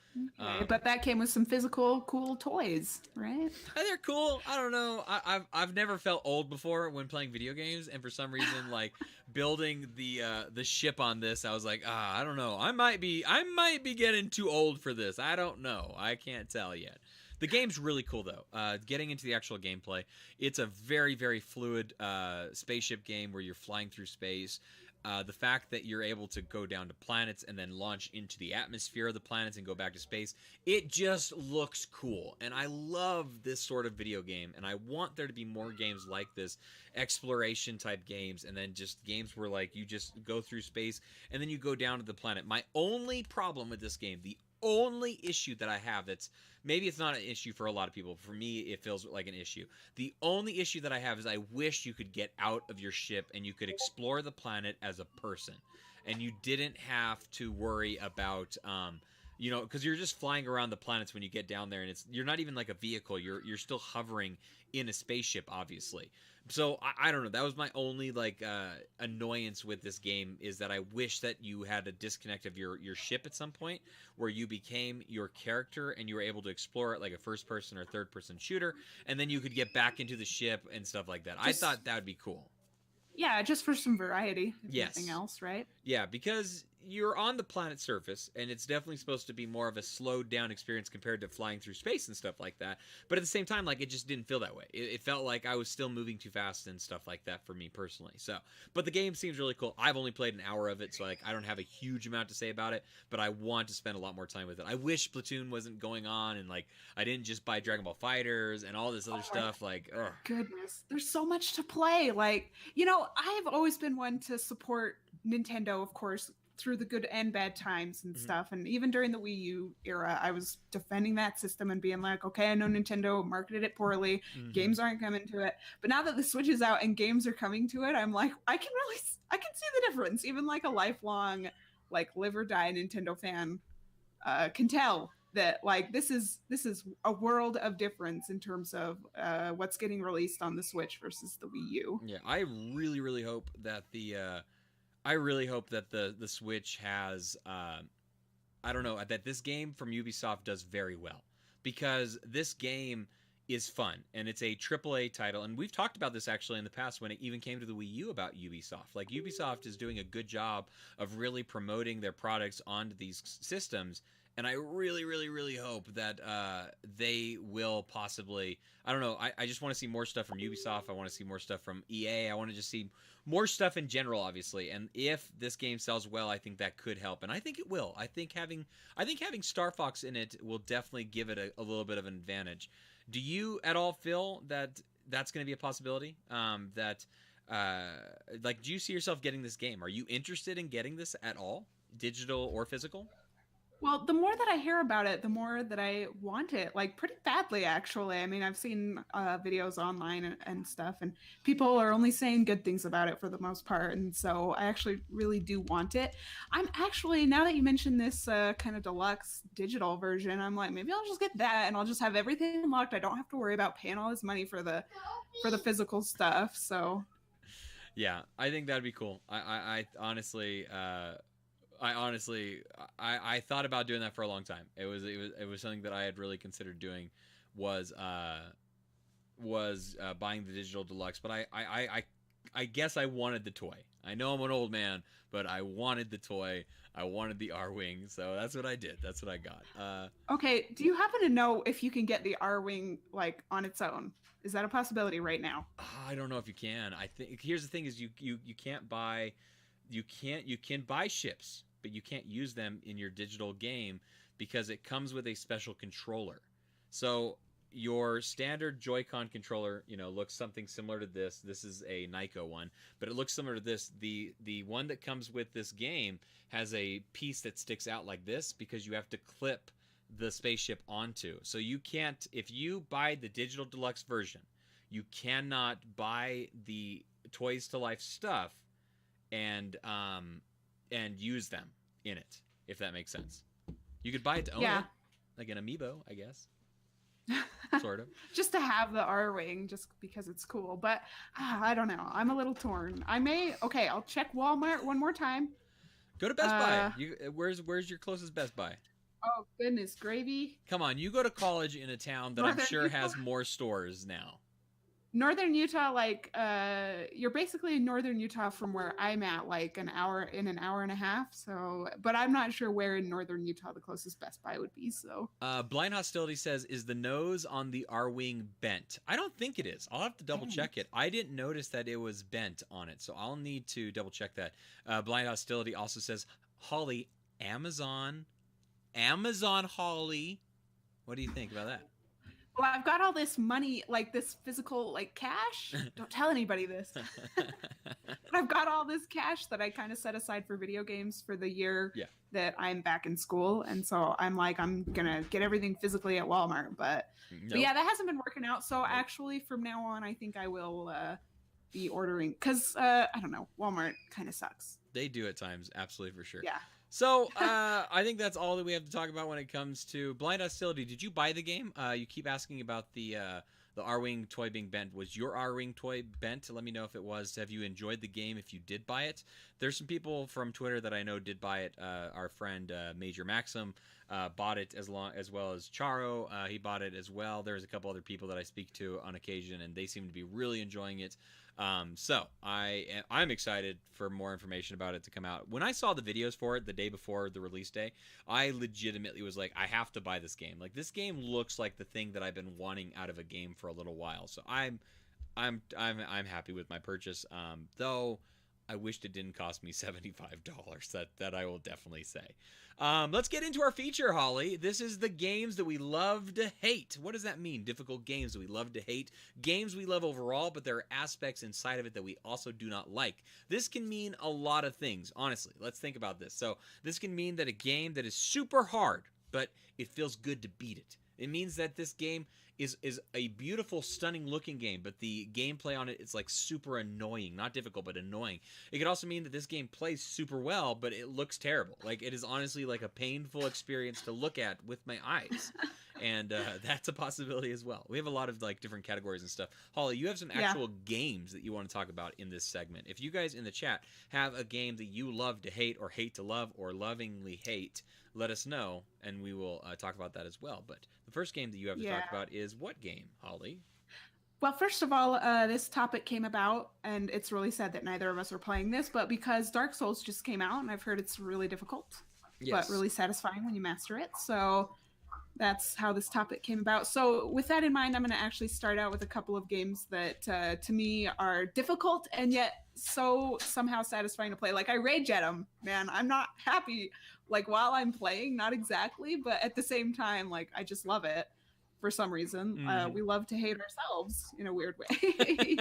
okay, but that came with some physical cool toys, right? They're cool. I don't know. I've never felt old before when playing video games, and for some reason, like building the ship on this, I was like, I don't know. I might be getting too old for this. I don't know. I can't tell yet. The game's really cool though. Getting into the actual gameplay, it's a very, very fluid spaceship game where you're flying through space. The fact that you're able to go down to planets and then launch into the atmosphere of the planets and go back to space, it just looks cool. And I love this sort of video game, and I want there to be more games like this, exploration type games, and then just games where like you just go through space and then you go down to the planet. My only problem with this game, the only issue that I have, that's maybe it's not an issue for a lot of people, for me it feels like an issue. The only issue that I have is I wish you could get out of your ship and you could explore the planet as a person, and you didn't have to worry about because you're just flying around the planets when you get down there, and you're not even like a vehicle, you're still hovering in a spaceship, obviously. So I don't know, that was my only like annoyance with this game, is that I wish that you had a disconnect of your ship at some point where you became your character and you were able to explore it like a first person or third person shooter, and then you could get back into the ship and stuff like that. I thought that would be cool. Yeah, just for some variety, if yes. nothing else, right? Yeah, because you're on the planet's surface, and it's definitely supposed to be more of a slowed down experience compared to flying through space and stuff like that. But at the same time, like, it just didn't feel that way. It felt like I was still moving too fast and stuff like that for me personally. So, but the game seems really cool. I've only played an hour of it, so like I don't have a huge amount to say about it, but I want to spend a lot more time with it. I wish Splatoon wasn't going on, and like I didn't just buy Dragon Ball FighterZ and all this other stuff. Like, ugh. Goodness, there's so much to play. Like, I have always been one to support Nintendo, of course, through the good and bad times and Mhm. stuff. And even during the Wii U era, I was defending that system and being like, okay, I know Nintendo marketed it poorly. Mhm. Games aren't coming to it. But now that the Switch is out and games are coming to it, I'm like, I can see the difference. Even like a lifelong, like live or die Nintendo fan can tell that like this is a world of difference in terms of what's getting released on the Switch versus the Wii U. Yeah, I really, really hope that I really hope that the Switch has I don't know that this game from Ubisoft does very well because this game is fun and it's a AAA title, and we've talked about this actually in the past when it even came to the Wii U about Ubisoft. Like Ubisoft is doing a good job of really promoting their products onto these systems, and I really, really, really hope that they will possibly. I don't know. I just want to see more stuff from Ubisoft. I want to see more stuff from EA. I want to just see more stuff in general, obviously. And if this game sells well, I think that could help, and I think it will. I think having Star Fox in it will definitely give it a little bit of an advantage. Do you at all feel that that's going to be a possibility? That like, do you see yourself getting this game? Are you interested in getting this at all, digital or physical? Well, the more that I hear about it, the more that I want it, like pretty badly, actually. I mean, I've seen videos online and stuff, and people are only saying good things about it for the most part. And so I actually really do want it. I'm actually, now that you mentioned this kind of deluxe digital version, I'm like, maybe I'll just get that and I'll just have everything unlocked. I don't have to worry about paying all this money for the physical stuff. So Yeah, I think that'd be cool. I honestly, I honestly, I thought about doing that for a long time. It was something that I had really considered doing, was buying the digital deluxe. But I guess I wanted the toy. I know I'm an old man, but I wanted the toy. I wanted the R-wing, so that's what I did. That's what I got. okay, do you happen to know if you can get the R Wing like on its own? Is that a possibility right now? I don't know if you can. I think here's the thing: is you can't buy, you can buy ships, but you can't use them in your digital game because it comes with a special controller. So your standard Joy-Con controller, looks something similar to this. This is a Nyko one, but it looks similar to this. The one that comes with this game has a piece that sticks out like this because you have to clip the spaceship onto. So you can't, if you buy the digital deluxe version, you cannot buy the Toys to Life stuff and use them in it, if that makes sense. You could buy it to own Yeah. it, like an amiibo, I guess, sort of. Just to have the R Wing, just because it's cool. But I don't know. I'm a little torn. Okay, I'll check Walmart one more time. Go to Best Buy. Uh, Where's your closest Best Buy? oh, goodness, gravy. Come on, you go to college in a town that I'm Northern sure Utah. has more stores now. Northern Utah, like, you're basically in Northern Utah from where I'm at, like an hour and a half. So, but I'm not sure where in Northern Utah the closest Best Buy would be. So, Blind Hostility says, "Is the nose on the R-wing bent?" I don't think it is. I'll have to double check it. I didn't notice that it was bent on it, so I'll need to double check that. Blind Hostility also says, "Holly, Amazon Holly." What do you think about that? well, I've got all this money, like this physical, like cash. Don't tell anybody this. But I've got all this cash that I kind of set aside for video games for the year Yeah. that I'm back in school. And so I'm like, I'm going to get everything physically at Walmart. But Nope. yeah, that hasn't been working out. So actually, from now on, I think I will be ordering because I don't know, Walmart kind of sucks. They do at times, absolutely for sure. Yeah. So I think that's all that we have to talk about when it comes to Blind Hostility. Did you buy the game? You keep asking about the R-wing toy being bent. Was your R-wing toy bent? Let me know if it was. Have you enjoyed the game if you did buy it? There's some people from Twitter that I know did buy it. Our friend Major Maxim bought it as well as Charo. He bought it as well. There's a couple other people that I speak to on occasion, and they seem to be really enjoying it. So I'm excited for more information about it to come out. When I saw the videos for it the day before the release day, I legitimately was like, I have to buy this game. Like, this game looks like the thing that I've been wanting out of a game for a little while. So I'm happy with my purchase. Though I wished it didn't cost me $75. That I will definitely say. Let's get into our feature, Holly. This is the games that we love to hate. What does that mean? Difficult games that we love to hate. Games we love overall, but there are aspects inside of it that we also do not like. This can mean a lot of things, honestly. Let's think about this. So this can mean that a game that is super hard, but it feels good to beat it. It means that this game is a beautiful, stunning looking game, but the gameplay on it is like super annoying. Not difficult, but annoying. It could also mean that this game plays super well, but it looks terrible. Like, it is honestly like a painful experience to look at with my eyes. And that's a possibility as well. We have a lot of like different categories and stuff. Holly, you have some actual games that you want to talk about in this segment. If you guys in the chat have a game that you love to hate or hate to love or lovingly hate, let us know, and we will talk about that as well. But the first game that you have to talk about is what game, Holly? Well, first of all, this topic came about, and it's really sad that neither of us are playing this, but because Dark Souls just came out, and I've heard it's really difficult, but really satisfying when you master it. So that's how this topic came about. So with that in mind, I'm going to actually start out with a couple of games that to me are difficult and yet so somehow satisfying to play. Like, I rage at them, man. I'm not happy like while I'm playing, not exactly, but at the same time, like, I just love it for some reason. We love to hate ourselves in a weird way.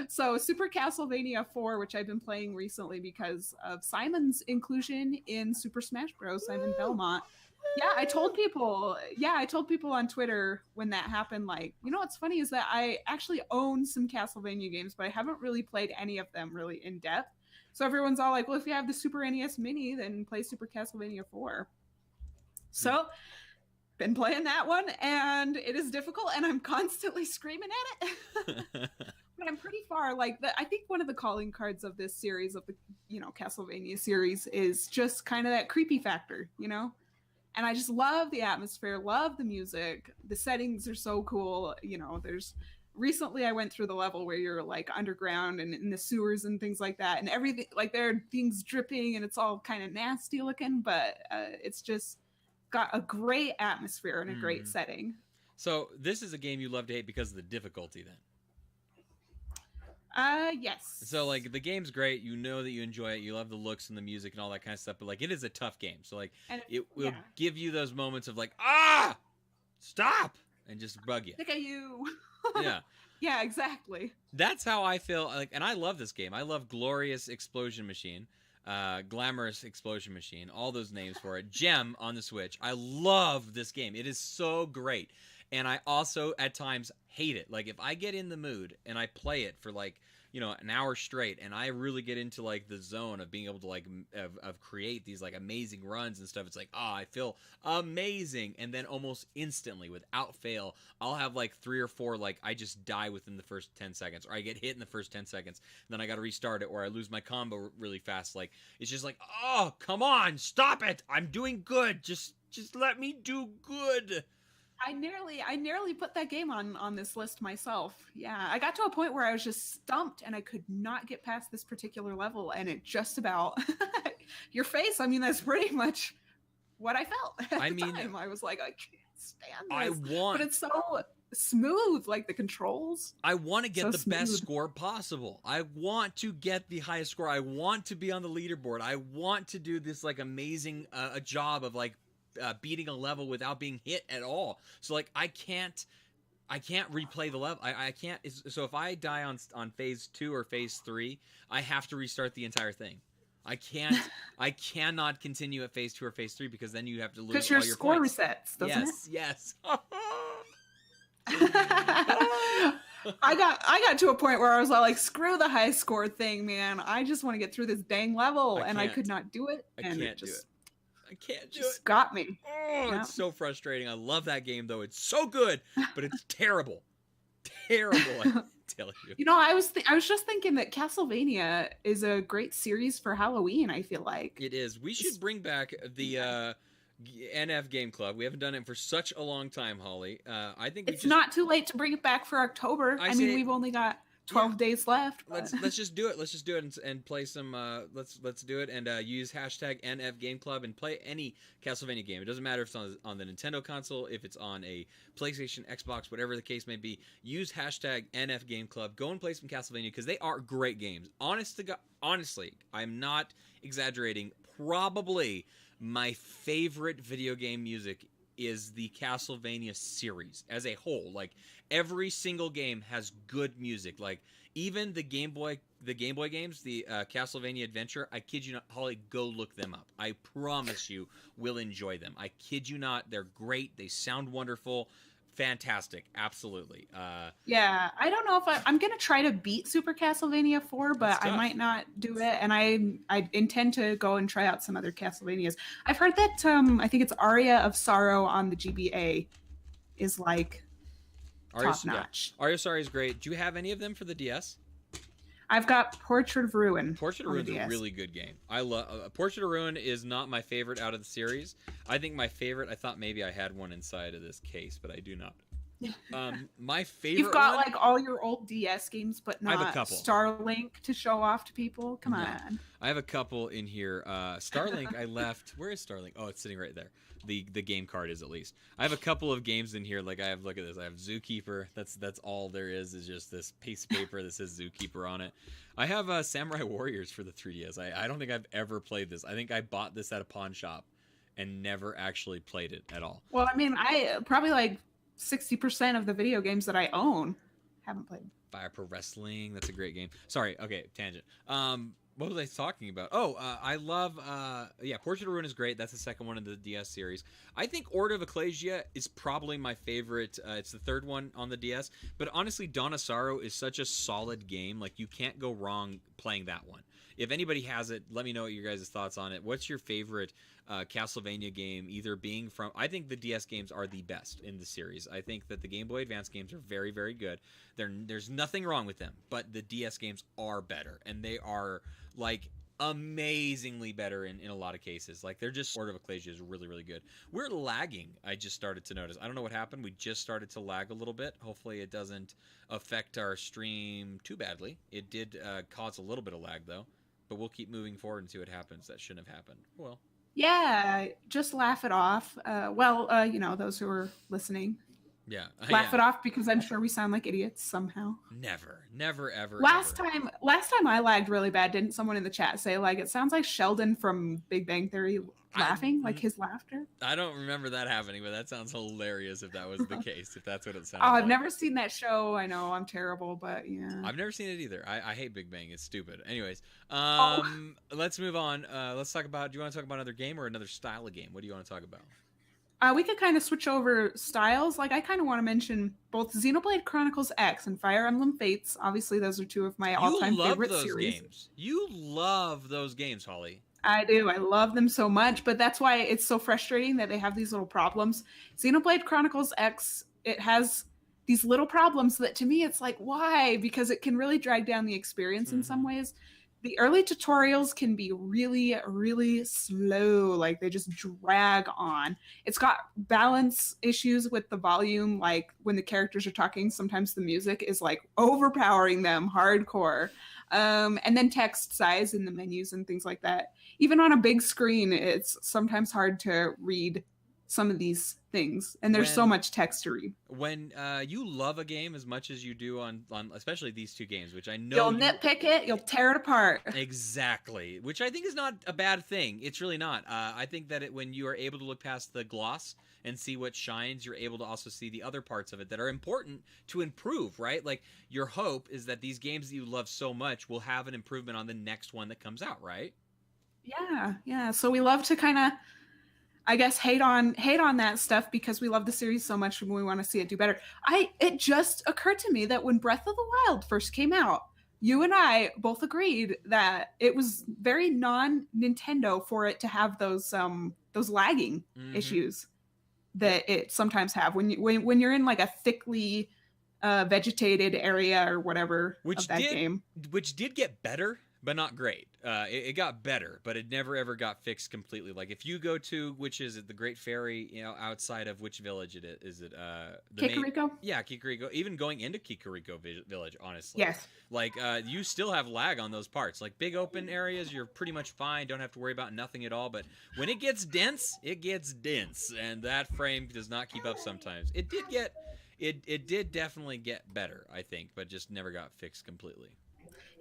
So Super Castlevania 4, which I've been playing recently because of Simon's inclusion in Super Smash Bros. Simon Belmont. Yeah, I told people on Twitter when that happened, like, you know what's funny is that I actually own some Castlevania games, but I haven't really played any of them really in depth. So everyone's all like, well, if you have the Super NES Mini, then play Super Castlevania 4. So been playing that one, and it is difficult, and I'm constantly screaming at it. But I'm pretty far. Like, I think one of the calling cards of this series, of the Castlevania series, is just kind of that creepy factor, And I just love the atmosphere, love the music. The settings are so cool. Recently I went through the level where you're like underground and in the sewers and things like that, and everything, like, there are things dripping and it's all kind of nasty looking, but it's just got a great atmosphere and a great setting. So this is a game you love to hate because of the difficulty, then? Yes. So, like, the game's great. You know that you enjoy it. You love the looks and the music and all that kind of stuff. But, like, it is a tough game. So, like, it will give you those moments of, like, stop! And just bug you. Look at you. Yeah. Yeah, exactly. That's how I feel. Like, and I love this game. I love Glorious Explosion Machine. Glamorous Explosion Machine. All those names for it. Gem on the Switch. I love this game. It is so great. And I also, at times, hate it. Like, if I get in the mood and I play it for, like, an hour straight, and I really get into, like, the zone of being able to, like, of create these, like, amazing runs and stuff, it's like, I feel amazing. And then almost instantly, without fail, I'll have, like, 3 or 4, like, I just die within the first 10 seconds, or I get hit in the first 10 seconds, then I gotta restart it, or I lose my combo really fast. Like, it's just like, oh, come on, stop it! I'm doing good! Just let me do good! I nearly put that game on this list myself. Yeah, I got to a point where I was just stumped and I could not get past this particular level, and it just about your face. I mean, that's pretty much what I felt at the time. I was like, I can't stand this. But it's so smooth, like the controls. I want to get the best score possible. I want to get the highest score. I want to be on the leaderboard. I want to do this, like, amazing a job of, like, beating a level without being hit at all. So, like, I can't replay the level. I can't. So if I die on phase 2 or phase 3, I have to restart the entire thing. I cannot continue at phase 2 or phase 3 because then you have to lose all your points. Because your score resets, doesn't it? Yes. I got to a point where I was like, screw the high score thing, man. I just want to get through this dang level, and I could not do it. I can't do it. Got me. Oh, it's so frustrating. I love that game, though. It's so good, but it's terrible. Terrible, I tell you. I was just thinking that Castlevania is a great series for Halloween, I feel like. It is. We should bring back the NF Game Club. We haven't done it for such a long time, Holly. I think it's not too late to bring it back for October. I mean, we've only got 12 days left. Let's just do it. Let's just do it and play some. Let's do it and use hashtag NF Game Club and play any Castlevania game. It doesn't matter if it's on the Nintendo console, if it's on a PlayStation, Xbox, whatever the case may be. Use hashtag NF Game Club. Go and play some Castlevania because they are great games. Honestly, I'm not exaggerating. Probably my favorite video game music is the Castlevania series as a whole. Like every single game has good music. Like even the Game Boy games, the Castlevania Adventure. I kid you not, Holly, go look them up. I promise you will enjoy them. I kid you not, they're great. They sound wonderful. Fantastic, absolutely. Yeah, I don't know if I'm gonna try to beat Super Castlevania 4, but I might not do it. And I intend to go and try out some other Castlevanias. I've heard that I think it's Aria of Sorrow on the GBA is like top notch. Aria of Sorrow is great. Do you have any of them for the DS? I've got Portrait of Ruin. Portrait of Ruin is a really good game. I love Portrait of Ruin is not my favorite out of the series. I think my favorite. I thought maybe I had one inside of this case, but I do not. My favorite. You've got like all your old DS games, but not I have a couple. Starlink to show off to people. Come on. I have a couple in here. Starlink, I left. Where is Starlink? Oh, it's sitting right there. The game card is at least. I have a couple of games in here. Like I have, look at this. I have Zookeeper. That's all there is just this piece of paper that says Zookeeper on it. I have Samurai Warriors for the 3DS. I don't think I've ever played this. I think I bought this at a pawn shop and never actually played it at all. Well, I mean, I probably like 60% of the video games that I own haven't played. Fire Pro Wrestling. That's a great game. Sorry. Okay, tangent. What was I talking about? Oh, I love, Portrait of Ruin is great. That's the second one in the DS series. I think Order of Ecclesia is probably my favorite. It's the third one on the DS. But honestly, Dawn of Sorrow is such a solid game. Like, you can't go wrong playing that one. If anybody has it, let me know what your guys' thoughts on it. What's your favorite Castlevania game, either being from... I think the DS games are the best in the series. I think that the Game Boy Advance games are very, very good. There's nothing wrong with them, but the DS games are better, and they are, like, amazingly better in a lot of cases. Like, they're just... Order of Ecclesia is really, really good. We're lagging, I just started to notice. I don't know what happened. We just started to lag a little bit. Hopefully it doesn't affect our stream too badly. It did cause a little bit of lag, though. But we'll keep moving forward and see what happens. That shouldn't have happened. Well. Yeah, just laugh it off. Those who are listening. Yeah. Laugh it off because I'm sure we sound like idiots somehow. Never, ever. Last time I lagged really bad. Didn't someone in the chat say, like, it sounds like Sheldon from Big Bang Theory laughing, like his laughter? I don't remember that happening, but that sounds hilarious if that was the case, if that's what it sounds I've never seen that show. I know I'm terrible, but yeah. I've never seen it either. I hate Big Bang. It's stupid. Anyways, let's move on. Let's talk about, do you want to talk about another game or another style of game? What do you want to talk about? We could kind of switch over styles. Like, I kind of want to mention both Xenoblade Chronicles X and Fire Emblem Fates. Obviously, those are two of my all-time favorite series. Games. You love those games, Holly. I do. I love them so much, but that's why it's so frustrating that they have these little problems. Xenoblade Chronicles X, it has these little problems that to me it's like, why? Because it can really drag down the experience in some ways. The early tutorials can be really, really slow. Like, they just drag on. It's got balance issues with the volume. Like, when the characters are talking, sometimes the music is like overpowering them hardcore. And then text size in the menus and things like that. Even on a big screen, it's sometimes hard to read some of these things, and there's so much text to read. When you love a game as much as you do on especially these two games, which I know you'll nitpick it, you'll tear it apart. Exactly, which I think is not a bad thing. It's really not. I think that when you are able to look past the gloss and see what shines, you're able to also see the other parts of it that are important to improve, right? Like, your hope is that these games that you love so much will have an improvement on the next one that comes out, right? Yeah. So we love to kind of, I guess, hate on that stuff because we love the series so much and we want to see it do better. It just occurred to me that when Breath of the Wild first came out, you and I both agreed that it was very non-Nintendo for it to have those lagging issues that it sometimes have when you're in like a thickly vegetated area or whatever of that game. Which did get better but not great. It got better, but it never ever got fixed completely. Like if you go to, which is it, the Great Ferry, outside of which village it is it the main? Kikariko? Yeah, Kikariko. Even going into Kikariko Village, honestly, Yes. like you still have lag on those parts. Like big open areas, you're pretty much fine. Don't have to worry about nothing at all. But when it gets dense, and that frame does not keep up sometimes. It did definitely get better, I think, but just never got fixed completely.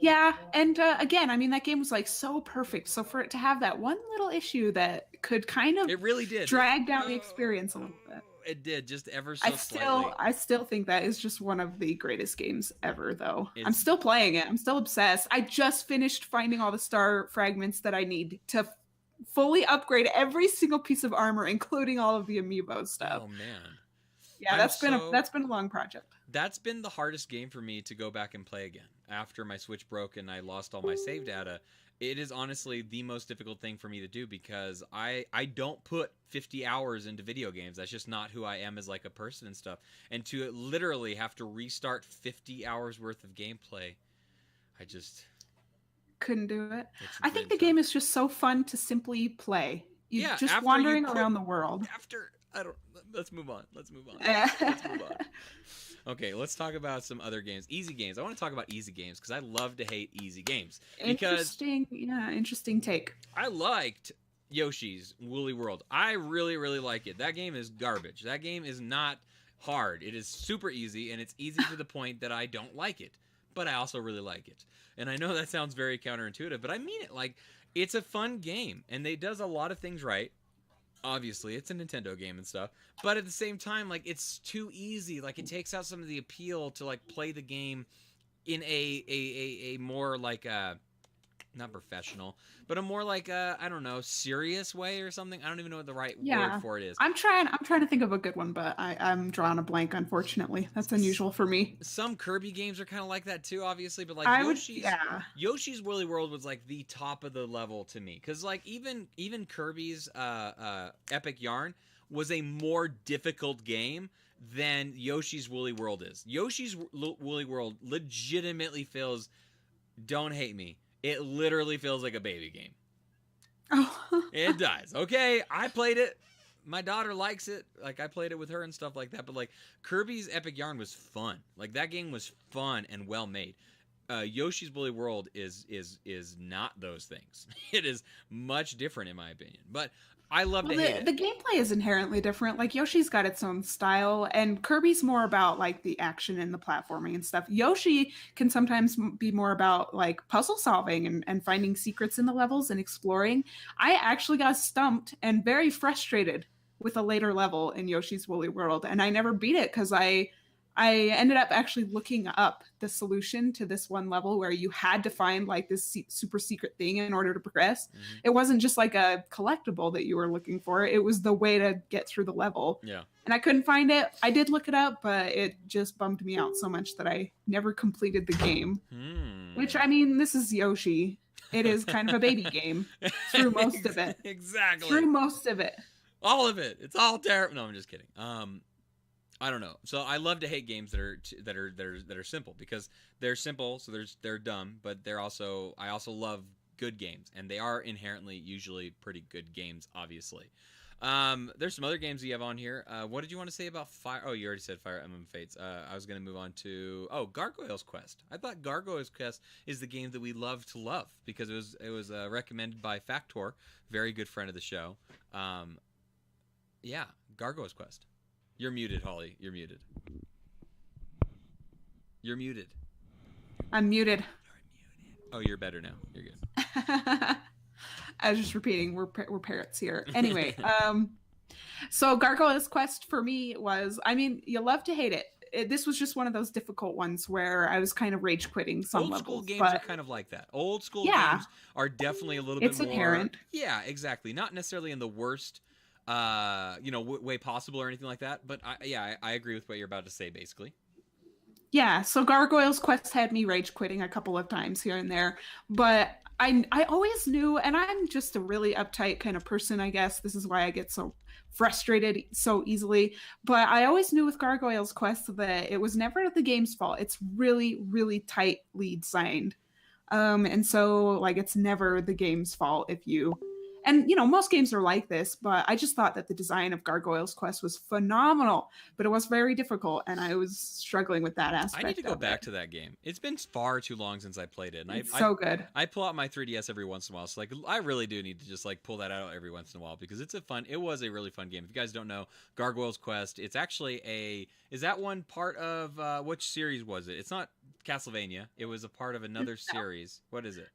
Yeah, and again, I mean, that game was like so perfect. So for it to have that one little issue that could kind of It really did drag down the experience a little bit. It did, just ever so slightly. I still think that is just one of the greatest games ever, though. I'm still playing it. I'm still obsessed. I just finished finding all the star fragments that I need to fully upgrade every single piece of armor, including all of the amiibo stuff. Oh man. Yeah, that's been a long project. That's been the hardest game for me to go back and play again. After my Switch broke and I lost all my save data, it is honestly the most difficult thing for me to do because I don't put 50 hours into video games. That's just not who I am as like a person and stuff. And to literally have to restart 50 hours worth of gameplay, I just couldn't do it. I think the game is just so fun to simply play. Just wandering around the world. Let's move on. Okay, let's talk about some other games. Easy games. I want to talk about easy games because I love to hate easy games. Interesting take. I liked Yoshi's Woolly World. I really, really like it. That game is garbage. That game is not hard. It is super easy, and it's easy to the point that I don't like it. But I also really like it. And I know that sounds very counterintuitive, but I mean it. Like, it's a fun game, and it does a lot of things right. Obviously, it's a Nintendo game and stuff, but at the same time, like, it's too easy. Like, it takes out some of the appeal to like play the game in a more like not professional, but a more like I don't know, serious way or something. I don't even know what the right word for it is. I'm trying to think of a good one, but I'm drawing a blank. Unfortunately, that's unusual for me. Some Kirby games are kind of like that too, obviously, but like Yoshi's Woolly World was like the top of the level to me, because like even Kirby's Epic Yarn was a more difficult game than Yoshi's Woolly World is. Yoshi's Woolly World legitimately feels, don't hate me, it literally feels like a baby game. Oh. It does. Okay, I played it. My daughter likes it. Like, I played it with her and stuff like that. But like, Kirby's Epic Yarn was fun. Like, that game was fun and well made. Yoshi's Woolly World is not those things. It is much different in my opinion. But I love to hate it. The gameplay is inherently different. Like, Yoshi's got its own style, and Kirby's more about like the action and the platforming and stuff. Yoshi can sometimes be more about like puzzle solving and finding secrets in the levels and exploring. I actually got stumped and very frustrated with a later level in Yoshi's Woolly World, and I never beat it because I ended up actually looking up the solution to this one level where you had to find like this super secret thing in order to progress. Mm-hmm. It wasn't just like a collectible that you were looking for. It was the way to get through the level. Yeah. And I couldn't find it. I did look it up, but it just bummed me out so much that I never completed the game. Which, I mean, this is Yoshi. It is kind of a baby game through most of it. Exactly. Through most of it. All of it. It's all terrible. No, I'm just kidding. I don't know. So I love to hate games that are simple, because they're simple, so they're dumb, but I also love good games, and they are inherently usually pretty good games, obviously. There's some other games you have on here. What did you want to say about Fire? Oh, you already said Fire Emblem Fates. I was going to move on to Gargoyle's Quest. I thought Gargoyle's Quest is the game that we love to love because it was recommended by Factor, very good friend of the show. Yeah, Gargoyle's Quest. You're muted, Holly. You're muted. You're muted. I'm muted. Oh, you're better now. You're good. I was just repeating. We're parrots here. Anyway, so Gargoyle's Quest for me was, I mean, you love to hate it. This was just one of those difficult ones where I was kind of rage quitting some levels. Old school games are kind of like that. Old school games are definitely a little bit more. It's inherent. Yeah, exactly. Not necessarily in the worst way possible or anything like that, but I agree with what you're about to say, basically. Yeah, so Gargoyle's Quest had me rage quitting a couple of times here and there, but I always knew, and I'm just a really uptight kind of person, I guess. This is why I get so frustrated so easily, but I always knew with Gargoyle's Quest that it was never the game's fault. It's really, really tightly designed. And so like it's never the game's fault if you, and most games are like this, but I just thought that the design of Gargoyle's Quest was phenomenal, but it was very difficult, and I was struggling with that aspect. I need to go of back it. to that game. It's been far too long since I played it, and It's so good. I pull out my 3DS every once in a while. So like I really do need to just like pull that out every once in a while because it was a really fun game. If you guys don't know, Gargoyle's Quest, it's actually is that one part of which series was it? It's not Castlevania. It was a part of another series. What is it?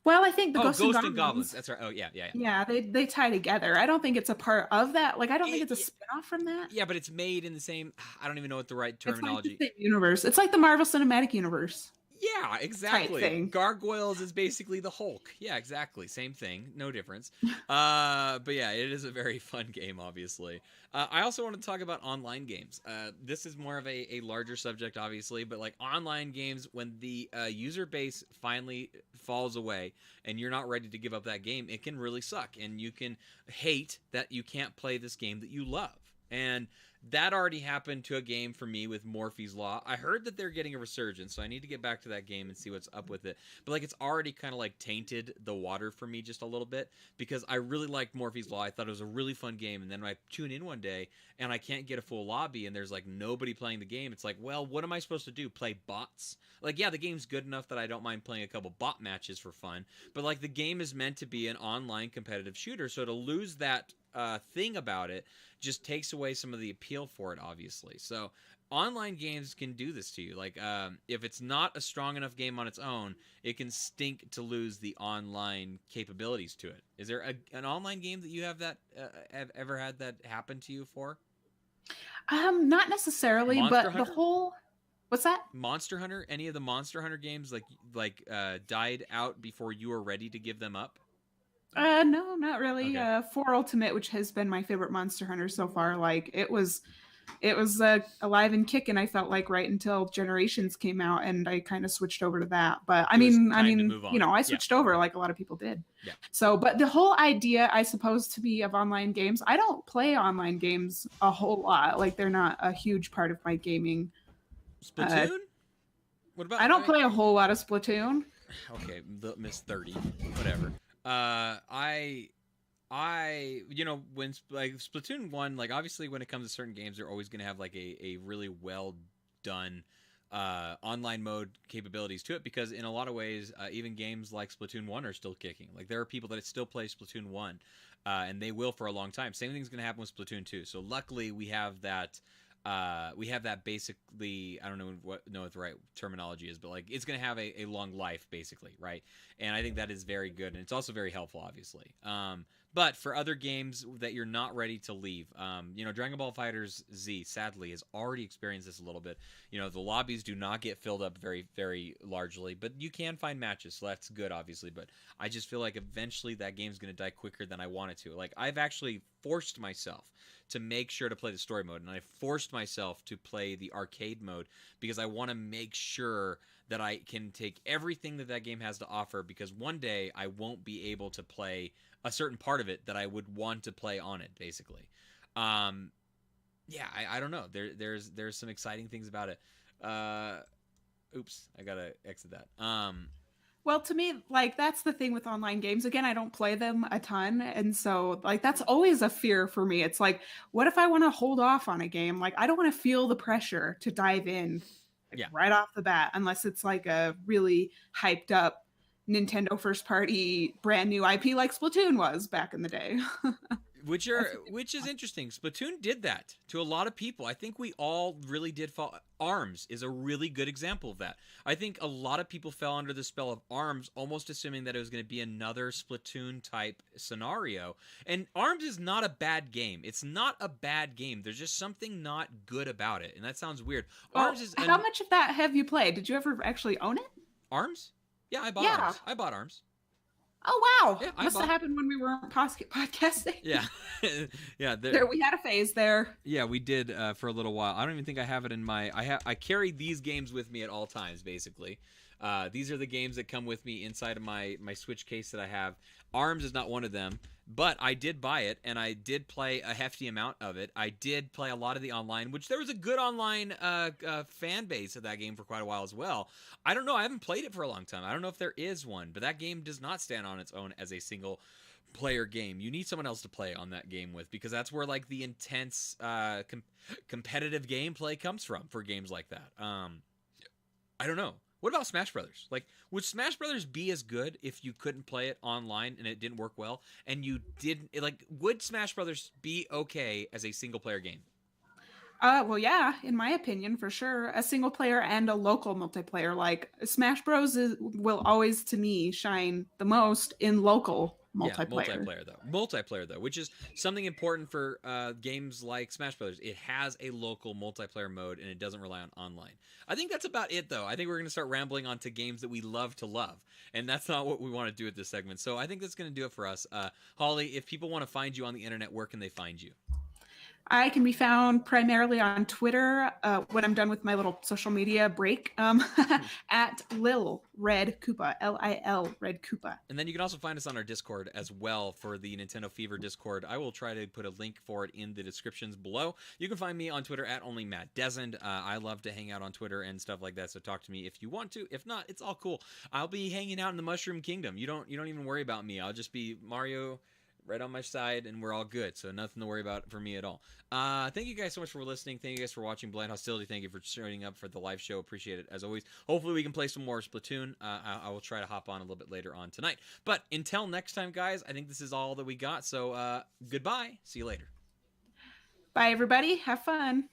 Well, I think the Ghosts and and Goblins. That's right. Oh yeah. Yeah, they tie together. I don't think it's a part of that. Like I don't think it's a Yeah. spin-off from that. Yeah, but it's made in the same. I don't even know what the right It's like terminology. the same universe. It's like the Marvel Cinematic Universe. Yeah, exactly. thing. Gargoyles is basically the Hulk. Yeah, exactly. Same thing. No difference. But yeah, it is a very fun game, obviously. I also want to talk about online games. This is more of a larger subject, obviously, but like online games, when the user base finally falls away and you're not ready to give up that game, it can really suck. And you can hate that you can't play this game that you love. And that already happened to a game for me with Morphe's Law. I heard that they're getting a resurgence, so I need to get back to that game and see what's up with it. But like it's already kind of like tainted the water for me just a little bit because I really liked Morphe's Law. I thought it was a really fun game, and then I tune in one day and I can't get a full lobby and there's like nobody playing the game. It's like, well, what am I supposed to do? Play bots? Like, yeah, the game's good enough that I don't mind playing a couple bot matches for fun, but like the game is meant to be an online competitive shooter, so to lose that thing about it just takes away some of the appeal for it, obviously. So online games can do this to you. Like if it's not a strong enough game on its own, it can stink to lose the online capabilities to it. Is there an online game that you have ever had that happen to you for? Not necessarily, Monster but Hunter? the whole what's that? Monster Hunter? Any of the Monster Hunter games died out before you were ready to give them up? No, not really. Okay. 4 Ultimate, which has been my favorite Monster Hunter so far, like it was alive and kicking. I felt like right until Generations came out, and I kind of switched over to that. But I It was mean, time to move on. I Yeah. switched over like a lot of people did. Yeah. So, but the whole idea, I suppose, to me of online games, I don't play online games a whole lot. Like they're not a huge part of my gaming. Splatoon? What about? I don't play a whole lot of Splatoon. Okay, Miss 30, whatever. I when like Splatoon 1, like obviously when it comes to certain games, they're always gonna have like a really well done online mode capabilities to it, because in a lot of ways, even games like Splatoon 1 are still kicking. Like there are people that still play Splatoon 1, and they will for a long time. Same thing's gonna happen with Splatoon 2. So luckily we have that. Basically, I don't know what the right terminology is, but like it's going to have a long life basically, right? And I think that is very good, and it's also very helpful, obviously. But for other games that you're not ready to leave, Dragon Ball FighterZ Z sadly has already experienced this a little bit. The lobbies do not get filled up very, very largely, but you can find matches, so that's good, obviously. But I just feel like eventually that game's going to die quicker than I want it to. Like I've actually forced myself to make sure to play the story mode, and I forced myself to play the arcade mode because I want to make sure that I can take everything that game has to offer, because one day I won't be able to play a certain part of it that I would want to play on it, basically. I don't know. There's some exciting things about it. Oops, I gotta exit that. Well, to me, like that's the thing with online games. Again, I don't play them a ton, and so like that's always a fear for me. It's like, what if I want to hold off on a game? Like I don't want to feel the pressure to dive in right off the bat, unless it's like a really hyped up Nintendo first party brand new IP like Splatoon was back in the day. Which is interesting. Splatoon did that to a lot of people. I think we all really did fall. ARMS is a really good example of that. I think a lot of people fell under the spell of ARMS, almost assuming that it was going to be another Splatoon type scenario. And ARMS is not a bad game. It's not a bad game. There's just something not good about it, and that sounds weird. ARMS is. How much of that have you played? Did you ever actually own it? ARMS? Yeah, I bought ARMS. I bought ARMS. Oh wow! Yeah, must have happened when we were podcasting. Yeah, yeah. There we had a phase there. Yeah, we did for a little while. I don't even think I have it in my. I carry these games with me at all times, basically. These are the games that come with me inside of my Switch case that I have. ARMS is not one of them, but I did buy it, and I did play a hefty amount of it. I did play a lot of the online, which there was a good online fan base of that game for quite a while as well. I don't know. I haven't played it for a long time. I don't know if there is one, but that game does not stand on its own as a single player game. You need someone else to play on that game with, because that's where like the intense competitive gameplay comes from for games like that. I don't know. What about Smash Brothers? Like, would Smash Brothers be as good if you couldn't play it online and it didn't work well? And you didn't, like, would Smash Brothers be okay as a single player game? Well, yeah, in my opinion, for sure. A single player and a local multiplayer. Like, Smash Bros. Will always, to me, shine the most in local multiplayer. Yeah, multiplayer though, which is something important for games like Smash Brothers. It has a local multiplayer mode, and it doesn't rely on online. I think that's about it, though. I think we're going to start rambling onto games that we love to love, and that's not what we want to do at this segment. So I think that's going to do it for us. Holly, if people want to find you on the internet, where can they find you? I can be found primarily on Twitter when I'm done with my little social media break at Lil Red Koopa, Lil Red Koopa. And then you can also find us on our Discord as well for the Nintendo Fever Discord. I will try to put a link for it in the descriptions below. You can find me on Twitter at only Matt Desend. I love to hang out on Twitter and stuff like that, so talk to me if you want to. If not, it's all cool. I'll be hanging out in the Mushroom Kingdom. You don't even worry about me. I'll just be Mario right on my side, and we're all good, so nothing to worry about for me at all. Thank you guys so much for listening. Thank you guys for watching Blind Hostility. Thank you for showing up for the live show. Appreciate it, as always. Hopefully we can play some more Splatoon. I will try to hop on a little bit later on tonight. But until next time, guys, I think this is all that we got, so goodbye. See you later. Bye, everybody. Have fun.